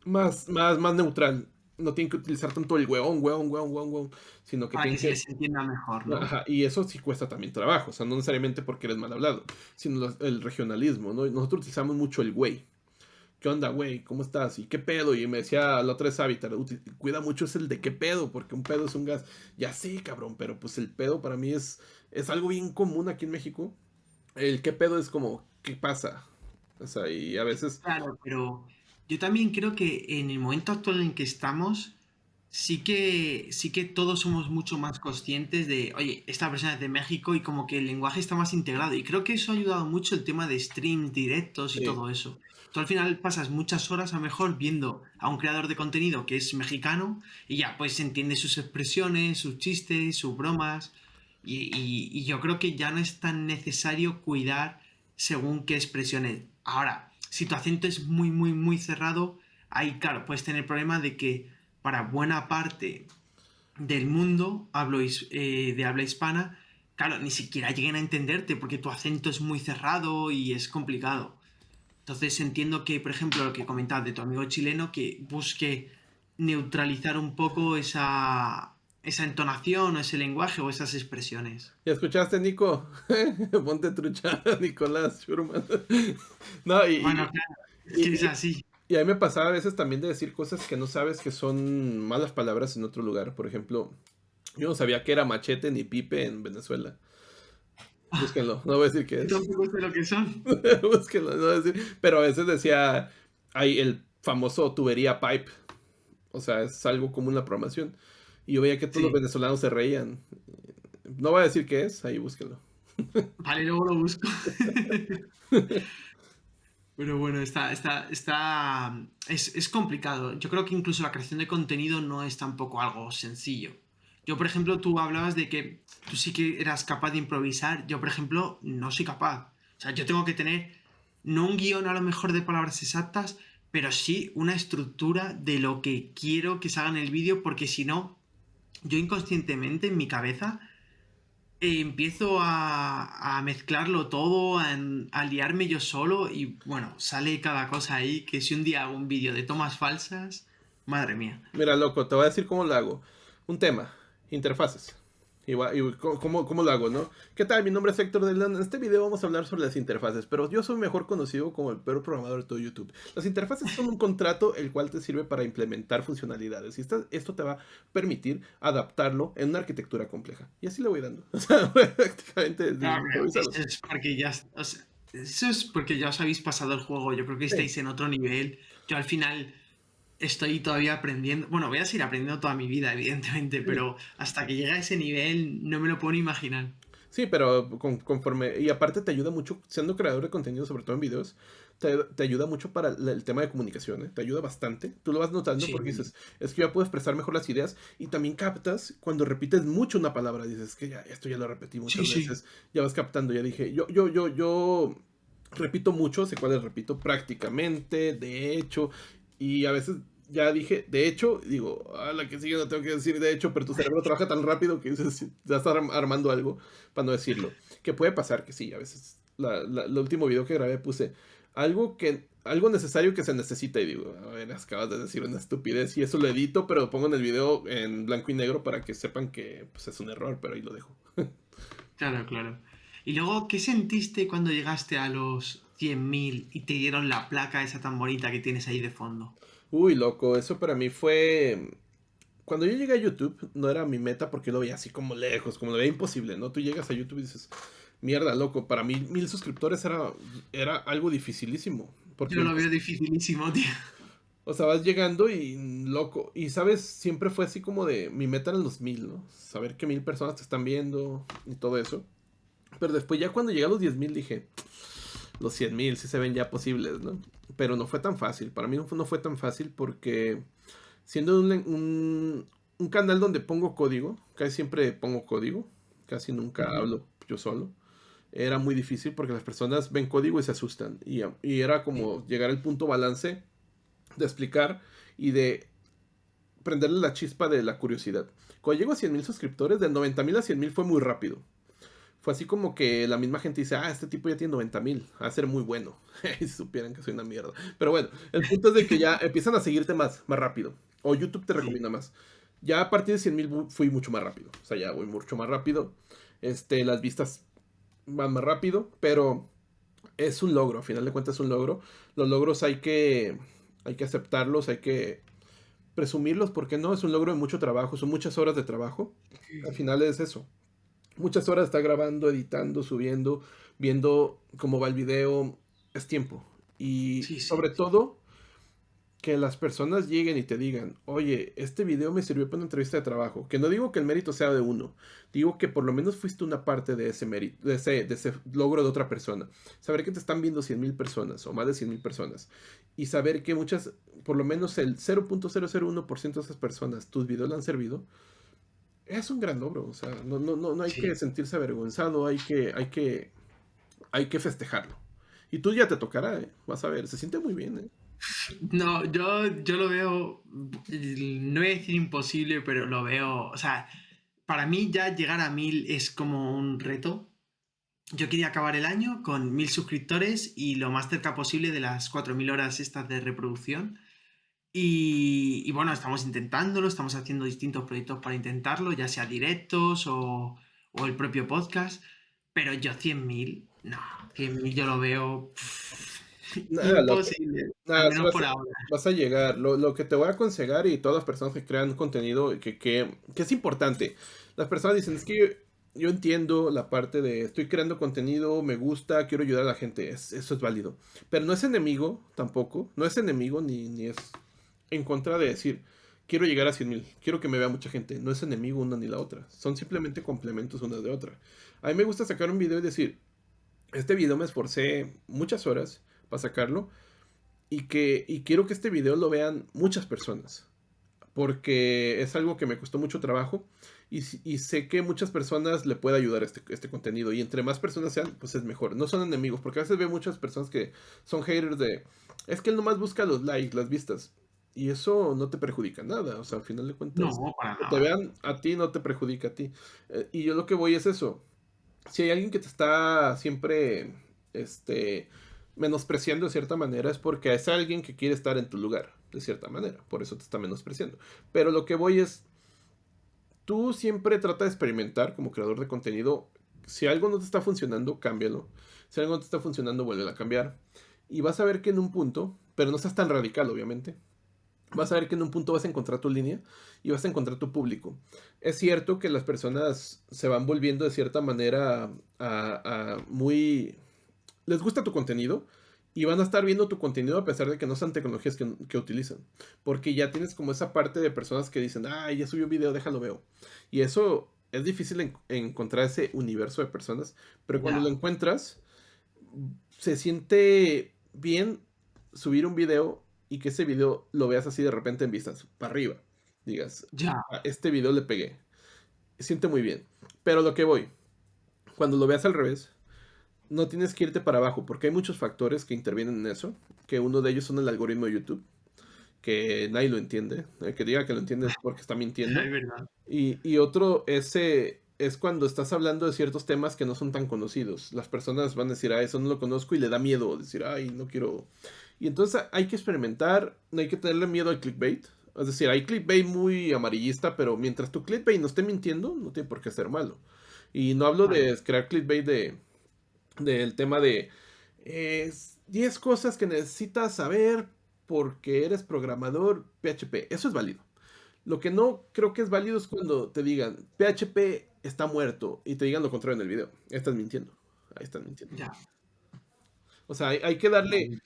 Más neutral. No tienen que utilizar tanto el hueón, hueón, hueón, hueón, hueón, sino que para que tienen se que... les entienda mejor, ¿no? Ajá, y eso sí cuesta también trabajo, o sea, no necesariamente porque eres mal hablado, sino el regionalismo, ¿no? Nosotros utilizamos mucho el güey. ¿Qué onda, güey? ¿Cómo estás? ¿Y qué pedo? Y me decía la otra vez Habitat, cuida mucho es el de qué pedo, porque un pedo es un gas. Ya sé, cabrón, pero pues el pedo para mí es algo bien común aquí en México. El qué pedo es como, ¿qué pasa? O sea, y a veces, Claro, pero yo también creo que en el momento actual en que estamos, sí que todos somos mucho más conscientes de, oye, esta persona es de México y como que el lenguaje está más integrado. Y creo que eso ha ayudado mucho el tema de streams, directos y sí, todo eso. Tú al final pasas muchas horas a lo mejor viendo a un creador de contenido que es mexicano y ya pues entiende sus expresiones, sus chistes, sus bromas. Y yo creo que ya no es tan necesario cuidar según qué expresiones. Ahora, si tu acento es muy, muy, muy cerrado, ahí, claro, puedes tener el problema de que para buena parte del mundo de habla hispana, claro, ni siquiera lleguen a entenderte porque tu acento es muy cerrado y es complicado. Entonces entiendo que, por ejemplo, lo que comentabas de tu amigo chileno, que busque neutralizar un poco esa entonación o ese lenguaje o esas expresiones. ¿ya escuchaste, Nico? Ponte trucha, Nicolás Schurman. No, Bueno, claro, es que es y, y, así. y a mí me pasaba a veces también de decir cosas que no sabes que son malas palabras en otro lugar. Por ejemplo, yo no sabía que era machete ni pipe en Venezuela. Búsquenlo, no voy a decir qué Yo es. tampoco sé lo que son. Búsquenlo, no voy a decir. Pero a veces decía, hay el famoso tubería pipe. O sea, es algo común en la programación. Y yo veía que todos los Sí. venezolanos se reían. No voy a decir qué es, ahí búsquenlo. Vale, luego lo busco. Pero bueno, es complicado. Yo creo que incluso la creación de contenido no es tampoco algo sencillo. Yo, por ejemplo, tú hablabas de que tú sí que eras capaz de improvisar. Yo, por ejemplo, no soy capaz. O sea, yo tengo que tener no un guión a lo mejor de palabras exactas, pero sí una estructura de lo que quiero que se haga en el vídeo, porque si no, yo inconscientemente en mi cabeza empiezo a mezclarlo todo, a liarme yo solo y bueno, sale cada cosa ahí que si un día hago un vídeo de tomas falsas, madre mía. Mira, loco, te voy a decir cómo lo hago. Un tema, interfaces. ¿Cómo lo hago, no? ¿Qué tal? Mi nombre es Héctor de León. En este video vamos a hablar sobre las interfaces, pero yo soy mejor conocido como el peor programador de todo YouTube. Las interfaces son un contrato el cual te sirve para implementar funcionalidades y esto te va a permitir adaptarlo en una arquitectura compleja. Y así le voy dando. O sea, prácticamente No, pero improvisado. eso es porque ya os habéis pasado el juego, yo creo que Sí. estáis en otro nivel. Yo al final estoy todavía aprendiendo, bueno, voy a seguir aprendiendo toda mi vida, evidentemente, Sí. pero hasta que llegue a ese nivel no me lo puedo ni imaginar. Sí, pero conforme, y aparte te ayuda mucho, siendo creador de contenido, sobre todo en videos, te ayuda mucho para el tema de comunicación, ¿eh? Te ayuda bastante. Tú lo vas notando porque Sí, dices, es que ya puedo expresar mejor las ideas y también captas cuando repites mucho una palabra, dices, que ya, esto ya lo repetí sí, muchas sí. veces, ya vas captando, ya dije, yo repito mucho, sé cuáles repito prácticamente, de hecho, y a veces ya dije, de hecho, digo, a la que sigue no tengo que decir de hecho, pero tu cerebro trabaja tan rápido que dices, ya estás armando algo para no decirlo. Que puede pasar que sí, a veces. El último video que grabé puse algo necesario que se necesita y digo, a ver, acabas de decir una estupidez y eso lo edito, pero lo pongo en el video en blanco y negro para que sepan que pues, es un error, pero ahí lo dejo. Claro, claro. Y luego, ¿qué sentiste cuando llegaste a los 100.000 y te dieron la placa esa tan bonita que tienes ahí de fondo? Uy, loco, eso para mí fue. Cuando yo llegué a YouTube, no era mi meta porque lo veía así como lejos, como lo veía imposible, ¿no? Tú llegas a YouTube y dices, mierda, loco, para mí 1000 suscriptores era algo dificilísimo. Yo Porque, lo veo dificilísimo, tío. o sea, vas llegando y loco. Y sabes, siempre fue así como de, mi meta eran los 1000, ¿no? Saber que 1000 personas te están viendo y todo eso. Pero después ya cuando llegué a los 10.000 dije, los 100.000 sí se ven ya posibles, ¿no? Pero no fue tan fácil. Para mí no fue tan fácil porque siendo un canal donde pongo código, casi siempre pongo código, casi nunca Ujú. hablo yo solo. Era muy difícil porque las personas ven código y se asustan. Y era Sí. como llegar al punto balance de explicar y de prenderle la chispa de la curiosidad. Cuando llego a 100.000 suscriptores, de 90.000 a 100.000 fue muy rápido. Fue así como que la misma gente dice, este tipo ya tiene 90.000, va a ser muy bueno. Y si supieran que soy una mierda. Pero bueno, el punto es de que ya empiezan a seguirte más rápido. O YouTube te Sí. recomienda más. Ya a partir de 100.000 fui mucho más rápido. O sea, ya voy mucho más rápido. Las vistas van más rápido, pero es un logro, a final de cuentas es un logro. Los logros hay que aceptarlos, hay que presumirlos, porque no, es un logro de mucho trabajo, son muchas horas de trabajo. Al final es eso, muchas horas está grabando, editando, subiendo, viendo cómo va el video, es tiempo. Y Sí, sí. sobre todo, que las personas lleguen y te digan, oye, este video me sirvió para una entrevista de trabajo. Que no digo que el mérito sea de uno, digo que por lo menos fuiste una parte de ese mérito, de ese logro de otra persona. Saber que te están viendo 100.000 personas o más de 100.000 personas y saber que muchas, por lo menos el 0.001% de esas personas, tus videos le han servido, es un gran logro. O sea, no hay que Sí. sentirse avergonzado, hay que festejarlo. Y tú ya te tocará, ¿eh? Vas a ver, se siente muy bien, ¿eh? No, yo lo veo, no voy a decir imposible, pero lo veo, o sea, para mí ya llegar a 1.000 es como un reto. Yo quería acabar el año con 1.000 suscriptores y lo más cerca posible de las 4.000 horas estas de reproducción. Y bueno, estamos intentándolo, estamos haciendo distintos proyectos para intentarlo, ya sea directos o el propio podcast, pero yo 100.000 no, 100.000 yo lo veo Nada, loco. imposible, al Nada, sí menos por ahora. vas a llegar. Lo que te voy a aconsejar y todas las personas que crean contenido, que es importante. Las personas dicen, es que yo entiendo la parte de estoy creando contenido, me gusta, quiero ayudar a la gente. Eso es válido. Pero no es enemigo tampoco. No es enemigo ni es en contra de decir, quiero llegar a 100.000, quiero que me vea mucha gente. No es enemigo una ni la otra. Son simplemente complementos una de otra. A mí me gusta sacar un video y decir, este video me esforcé muchas horas para sacarlo. Y quiero que este video lo vean muchas personas. Porque es algo que me costó mucho trabajo. Y sé que muchas personas le puede ayudar este contenido. Y entre más personas sean, pues es mejor. No son enemigos. Porque a veces veo muchas personas que son haters de... Es que él nomás busca los likes, las vistas. Y eso no te perjudica nada. O sea, al final de cuentas, No, para que te nada. vean a ti no te perjudica a ti. Y yo lo que voy es eso. Si hay alguien que te está siempre, este, menospreciando de cierta manera, es porque es alguien que quiere estar en tu lugar, de cierta manera. Por eso te está menospreciando. Pero lo que voy es, tú siempre trata de experimentar como creador de contenido. Si algo no te está funcionando, cámbialo. Si algo no te está funcionando, vuelve a cambiar. Y vas a ver que en un punto, pero no seas tan radical, obviamente, vas a ver que en un punto vas a encontrar tu línea y vas a encontrar tu público. Es cierto que las personas se van volviendo de cierta manera muy... Les gusta tu contenido y van a estar viendo tu contenido a pesar de que no sean tecnologías que utilizan. Porque ya tienes como esa parte de personas que dicen, ah, ya subió un video, déjalo veo. Y eso es difícil encontrar ese universo de personas, pero cuando lo Ya, encuentras, se siente bien subir un video y que ese video lo veas así de repente en vistas, para arriba. Digas, ya. a este video le pegué. Se siente muy bien. Pero lo que voy, cuando lo veas al revés, no tienes que irte para abajo, porque hay muchos factores que intervienen en eso, que uno de ellos son el algoritmo de YouTube, que nadie lo entiende. El que diga que lo entiende es porque está mintiendo. Es verdad. Y otro es cuando estás hablando de ciertos temas que no son tan conocidos. Las personas van a decir, ah, eso no lo conozco y le da miedo decir, ay, no quiero. Y entonces hay que experimentar, no hay que tenerle miedo al clickbait. Es decir, hay clickbait muy amarillista, pero mientras tu clickbait no esté mintiendo, no tiene por qué ser malo. Y no hablo Claro. de crear clickbait del tema de 10 cosas que necesitas saber porque eres programador PHP. Eso es válido. Lo que no creo que es válido es cuando te digan PHP está muerto y te digan lo contrario en el video. Estás mintiendo. Ahí estás mintiendo. Ya. O sea, hay que darle. Vale.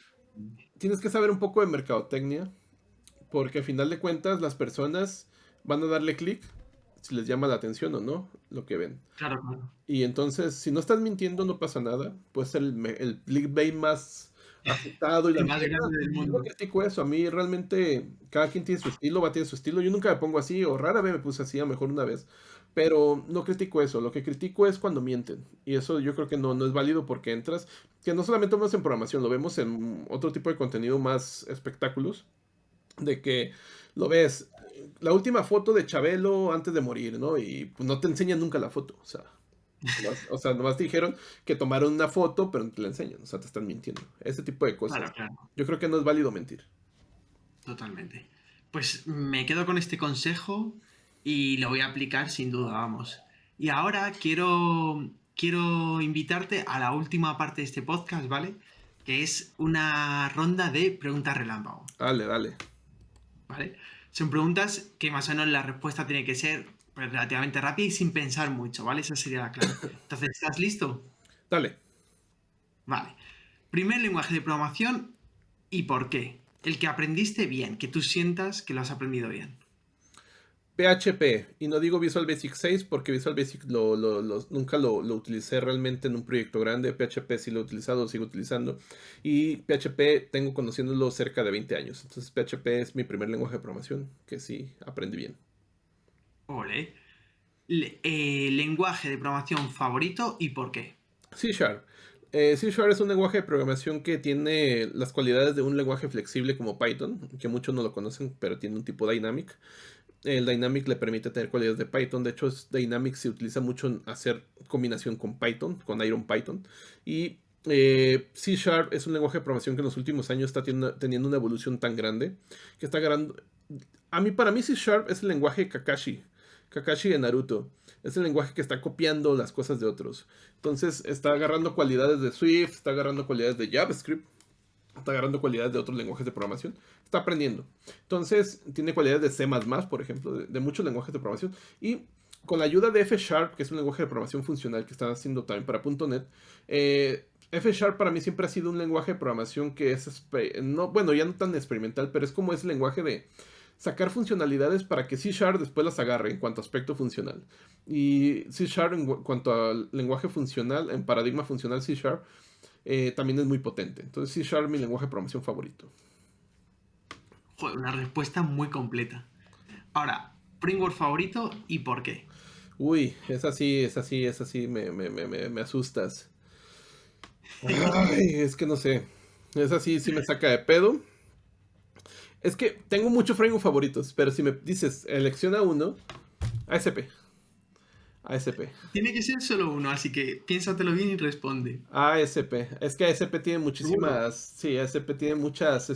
Tienes que saber un poco de mercadotecnia. Porque al final de cuentas, las personas van a darle clic si les llama la atención o no lo que ven. Claro, claro. Y entonces, si no estás mintiendo, no pasa nada. Puede ser el clickbait más aceptado y la El más mierda. grande del Yo no mundo. critico eso. A mí realmente, cada quien tiene su estilo, va a tener su estilo. Yo nunca me pongo así, o rara vez me puse así, a lo mejor una vez. Pero no critico eso. Lo que critico es cuando mienten. Y eso yo creo que no es válido porque entras. Que no solamente vemos en programación, lo vemos en otro tipo de contenido más espectáculos. De que lo ves, la última foto de Chabelo antes de morir, ¿no? Y pues no te enseñan nunca la foto. O sea, nomás te dijeron que tomaron una foto, pero no te la enseñan. O sea, te están mintiendo. Ese tipo de Claro, cosas. claro. Yo creo que no es válido mentir. Totalmente. Pues me quedo con este consejo y lo voy a aplicar sin duda, vamos. Y ahora quiero invitarte a la última parte de este podcast, ¿vale? Que es una ronda de preguntas relámpago, Dale, dale. ¿vale? Son preguntas que más o menos la respuesta tiene que ser pues, relativamente rápida y sin pensar mucho, ¿vale? Esa sería la clave. Entonces, ¿estás listo? Dale. Vale. Primer lenguaje de programación y por qué. El que aprendiste bien, que tú sientas que lo has aprendido bien. PHP. Y no digo Visual Basic 6 porque Visual Basic nunca lo utilicé realmente en un proyecto grande. PHP sí lo he utilizado, lo sigo utilizando. Y PHP tengo conociéndolo cerca de 20 años. Entonces PHP es mi primer lenguaje de programación que sí aprendí bien. Ole. Lenguaje de programación favorito y por qué. C Sharp. C Sharp es un lenguaje de programación que tiene las cualidades de un lenguaje flexible como Python, que muchos no lo conocen, pero tiene un tipo Dynamic. El Dynamic le permite tener cualidades de Python. De hecho, Dynamic se utiliza mucho en hacer combinación con Python, con Iron Python. Y C Sharp es un lenguaje de programación que en los últimos años está teniendo una evolución tan grande que está agarrando. Para mí, C Sharp es el lenguaje Kakashi. Kakashi de Naruto. Es el lenguaje que está copiando las cosas de otros. Entonces, está agarrando cualidades de Swift, está agarrando cualidades de JavaScript, está agarrando cualidades de otros lenguajes de programación, está aprendiendo. Entonces, tiene cualidades de C++, por ejemplo, de muchos lenguajes de programación. Y con la ayuda de F Sharp, que es un lenguaje de programación funcional que están haciendo también para .NET, F Sharp para mí siempre ha sido un lenguaje de programación que es, no, bueno, ya no tan experimental, pero es como ese lenguaje de, sacar funcionalidades para que C# después las agarre en cuanto a aspecto funcional. Y C# en cuanto al lenguaje funcional, en paradigma funcional C#, también es muy potente. Entonces C# es mi lenguaje de programación favorito. Joder, una respuesta muy completa. Ahora, framework favorito y por qué. Uy, es así, me asustas. Ay, es que no sé. Es así, sí me saca de pedo. Es que tengo muchos frameworks favoritos, pero si me dices, elecciona uno, ASP. ASP. Tiene que ser solo uno, así que piénsatelo bien y responde. ASP. Es que ASP tiene ¿Seguro? muchísimas. Sí, ASP tiene muchas,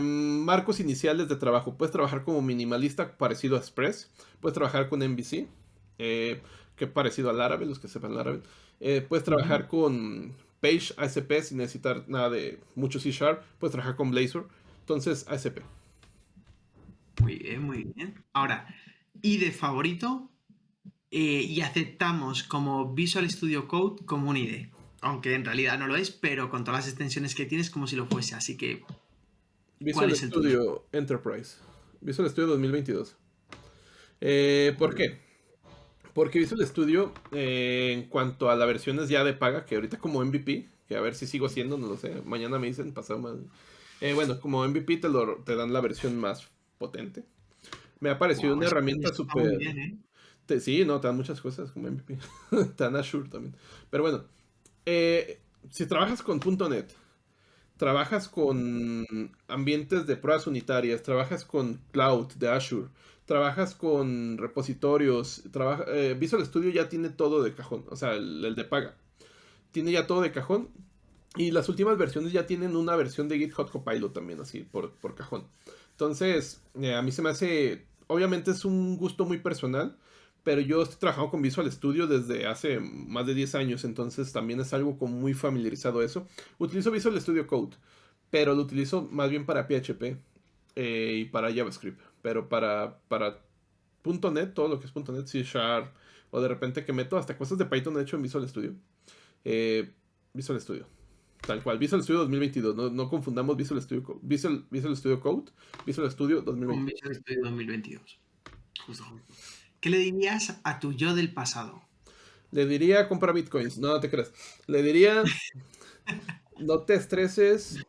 marcos iniciales de trabajo. Puedes trabajar como minimalista parecido a Express. Puedes trabajar con MVC, eh, que es parecido al árabe, los que sepan el árabe. Puedes Ujú. trabajar con Page ASP sin necesitar nada de mucho C Sharp. Puedes trabajar con Blazor. Entonces, ASP. Muy bien, muy bien. Ahora, y de favorito, y aceptamos como Visual Studio Code como un IDE. Aunque en realidad no lo es, pero con todas las extensiones que tienes como si lo fuese. Así que, ¿cuál Visual es el tuyo? Studio Enterprise. Visual Studio 2022. ¿Por qué? Porque Visual Studio, en cuanto a la versión es ya de paga, que ahorita como MVP, que a ver si sigo haciendo, no lo sé, mañana me dicen, pasado más. Bueno, como MVP te dan la versión más potente. Me ha parecido Wow, una herramienta está muy súper. bien, ¿eh? Sí, no, te dan muchas cosas como MVP. Te dan Azure también. Pero bueno, eh, si trabajas con .NET, trabajas con ambientes de pruebas unitarias, trabajas con cloud de Azure, trabajas con repositorios, Visual Studio ya tiene todo de cajón, o sea, el de paga. Tiene ya todo de cajón y las últimas versiones ya tienen una versión de GitHub Copilot también, así, por cajón. Entonces, a mí se me hace, obviamente es un gusto muy personal, pero yo estoy trabajando con Visual Studio desde hace más de 10 años, entonces también es algo como muy familiarizado eso. Utilizo Visual Studio Code, pero lo utilizo más bien para PHP y para JavaScript, pero para .NET, todo lo que es .NET, C Sharp, o de repente que meto hasta cosas de Python hecho en Visual Studio. Eh, Visual Studio. Tal cual, Visual Studio 2022. No, no confundamos Visual Studio Code, Visual Studio Con 2022. Visual Studio 2022. Justo, justo. ¿Qué le dirías a tu yo del pasado? Le diría compra bitcoins, no, no te creas. Le diría, no te estreses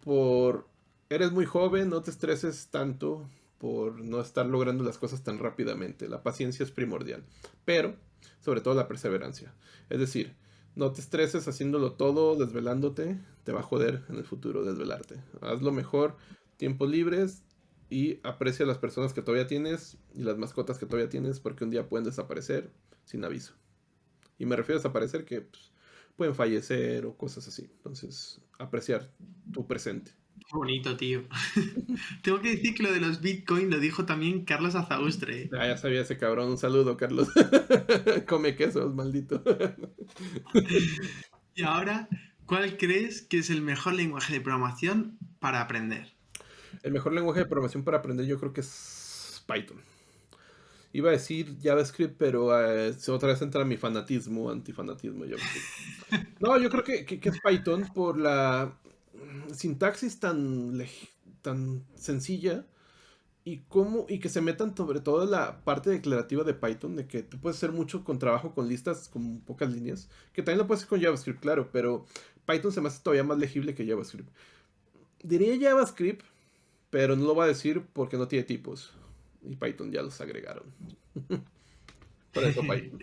por... Eres muy joven, no te estreses tanto por no estar logrando las cosas tan rápidamente. La paciencia es primordial, pero sobre todo la perseverancia. Es decir, no te estreses haciéndolo todo, desvelándote, te va a joder en el futuro desvelarte. Hazlo mejor, tiempos libres y aprecia a las personas que todavía tienes y las mascotas que todavía tienes porque un día pueden desaparecer sin aviso. Y me refiero a desaparecer que pues, pueden fallecer o cosas así. Entonces, apreciar tu presente. Qué bonito, tío. Tengo que decir que lo de los Bitcoin lo dijo también Carlos Azaustre. Ah, ya sabía ese cabrón. Un saludo, Carlos. Come quesos, maldito. Y ahora, ¿cuál crees que es el mejor lenguaje de programación para aprender? El mejor lenguaje de programación para aprender yo creo que es Python. Iba a decir JavaScript, pero otra vez entra mi fanatismo, antifanatismo de JavaScript. No, yo creo que es Python por la sintaxis tan sencilla y que se metan sobre todo en la parte declarativa de Python, de que tú puedes hacer mucho con trabajo con listas con pocas líneas, que también lo puedes hacer con JavaScript, claro, pero Python se me hace todavía más legible que JavaScript. Diría JavaScript, pero no lo voy a decir porque no tiene tipos. Y Python ya los agregaron. Por eso Python.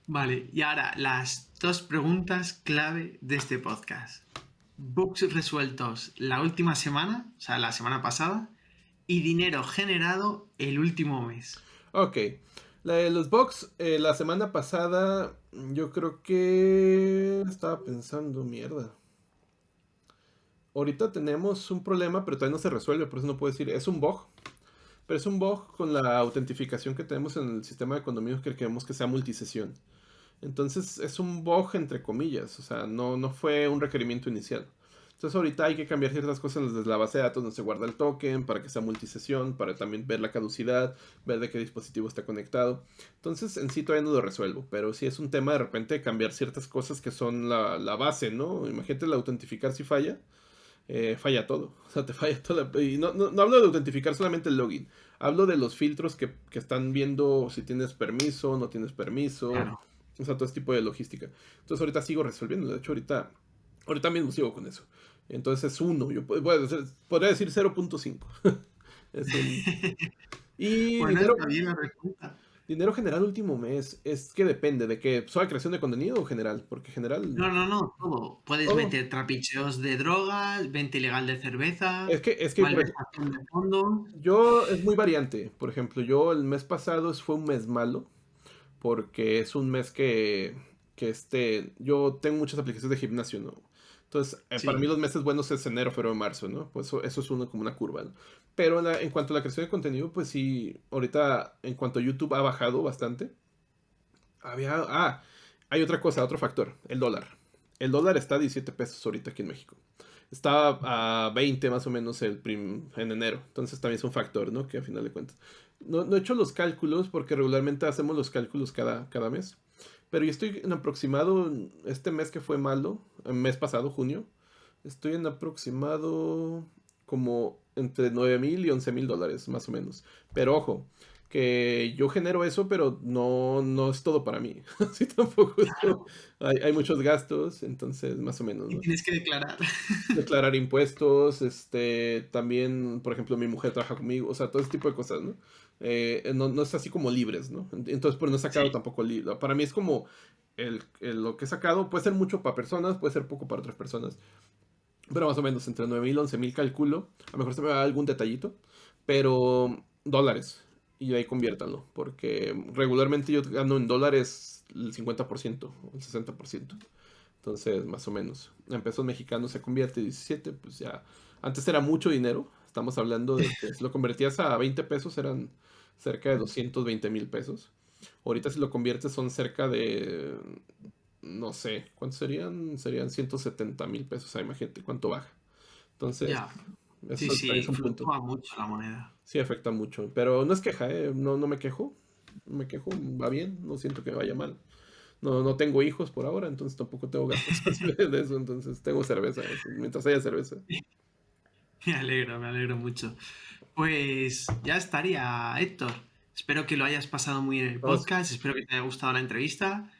Vale, y ahora las dos preguntas clave de este podcast. Bugs resueltos la última semana, o sea, la semana pasada, y dinero generado el último mes. Ok. La de los bugs, la semana pasada, yo creo que estaba pensando, mierda. Ahorita tenemos un problema, pero todavía no se resuelve, por eso no puedo decir, es un bug. Pero es un bug con la autentificación que tenemos en el sistema de condominios que queremos que sea multisesión. Entonces es un bug entre comillas, o sea, no fue un requerimiento inicial. Entonces ahorita hay que cambiar ciertas cosas desde la base de datos donde se guarda el token para que sea multisesión, para también ver la caducidad, ver de qué dispositivo está conectado. Entonces en sí todavía no lo resuelvo, pero sí es un tema de repente cambiar ciertas cosas que son la base, ¿no? Imagínate el autentificar si falla. falla todo. O sea, te falla todo. Y no hablo de autentificar solamente el login. Hablo de los filtros que están viendo si tienes permiso, no tienes permiso. Claro. O sea, todo este tipo de logística. Entonces ahorita sigo resolviendo. De hecho, ahorita mismo sigo con eso. Entonces es uno. Podría decir 0.5. Es un... Y Bueno, está bien la respuesta. dinero general último mes. Es que depende de qué. ¿Solo creación de contenido o general? Porque general... No, todo. Puedes Todo. meter trapicheos de drogas, venta ilegal de cerveza, Es que malversación de fondos. yo es muy variante. Por ejemplo, yo el mes pasado fue un mes malo. Porque es un mes que yo tengo muchas aplicaciones de gimnasio, ¿no? Entonces, para mí Sí, los meses buenos es enero, febrero, marzo, ¿no? Pues eso es como una curva, ¿no? Pero en cuanto a la creación de contenido, pues sí, ahorita en cuanto a YouTube ha bajado bastante. Hay otra cosa, otro factor, el dólar. El dólar está a 17 pesos ahorita aquí en México. Estaba a 20 más o menos en enero. Entonces también es un factor, ¿no? Que a final de cuentas. No he hecho los cálculos porque regularmente hacemos los cálculos cada mes. Pero yo estoy en aproximado, este mes que fue malo, el mes pasado, junio, estoy en aproximado como entre 9,000 y 11,000 dólares, más o menos. Pero ojo, que yo genero eso, pero no es todo para mí. Así tampoco es todo. claro. Hay muchos gastos, entonces más o menos, Y ¿no? tienes que declarar. Declarar impuestos, también, por ejemplo, mi mujer trabaja conmigo, o sea, todo ese tipo de cosas, ¿no? No es así como libres, ¿no? Entonces, pues no he sacado Sí, tampoco para mí es como lo que he sacado, puede ser mucho para personas, puede ser poco para otras personas, pero más o menos entre 9,000 y 11,000 calculo, a lo mejor se me va algún detallito, pero dólares, y de ahí conviértanlo, porque regularmente yo gano en dólares el 50%, el 60%. Entonces, más o menos. En pesos mexicanos se convierte 17, pues ya. Antes era mucho dinero. Estamos hablando de que si lo convertías a 20 pesos eran cerca de 220,000 pesos. Ahorita si lo conviertes son cerca de, no sé, ¿cuántos serían? Serían 170,000 pesos. O sea, imagínate cuánto baja. Entonces, ya. Sí, eso también es sí, un punto. fluctúa mucho la moneda. Sí afecta mucho. Pero no es queja, ¿eh? No me quejo. No me quejo, va bien. No siento que me vaya mal. No tengo hijos por ahora, entonces tampoco tengo gastos de eso, entonces tengo cerveza, mientras haya cerveza. Me alegro mucho. Pues ya estaría, Héctor. Espero que lo hayas pasado muy bien en el No, sí, podcast, espero que te haya gustado la entrevista.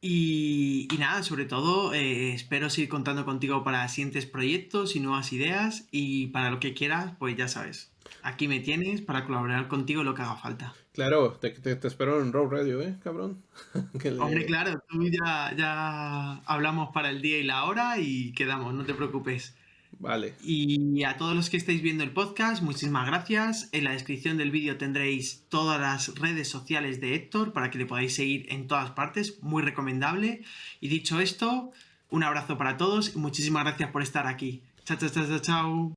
Y nada, sobre todo, espero seguir contando contigo para siguientes proyectos y nuevas ideas. Y para lo que quieras, pues ya sabes, aquí me tienes para colaborar contigo en lo que haga falta. claro, te espero en Row Radio, cabrón. Que Hombre, le... claro, tú ya hablamos para el día y la hora y quedamos, no te preocupes. Vale, Y a todos los que estáis viendo el podcast, muchísimas gracias. En la descripción del vídeo tendréis todas las redes sociales de Héctor para que le podáis seguir en todas partes, muy recomendable. Y dicho esto, un abrazo para todos y muchísimas gracias por estar aquí. Chao, chao, chao, chao, chao.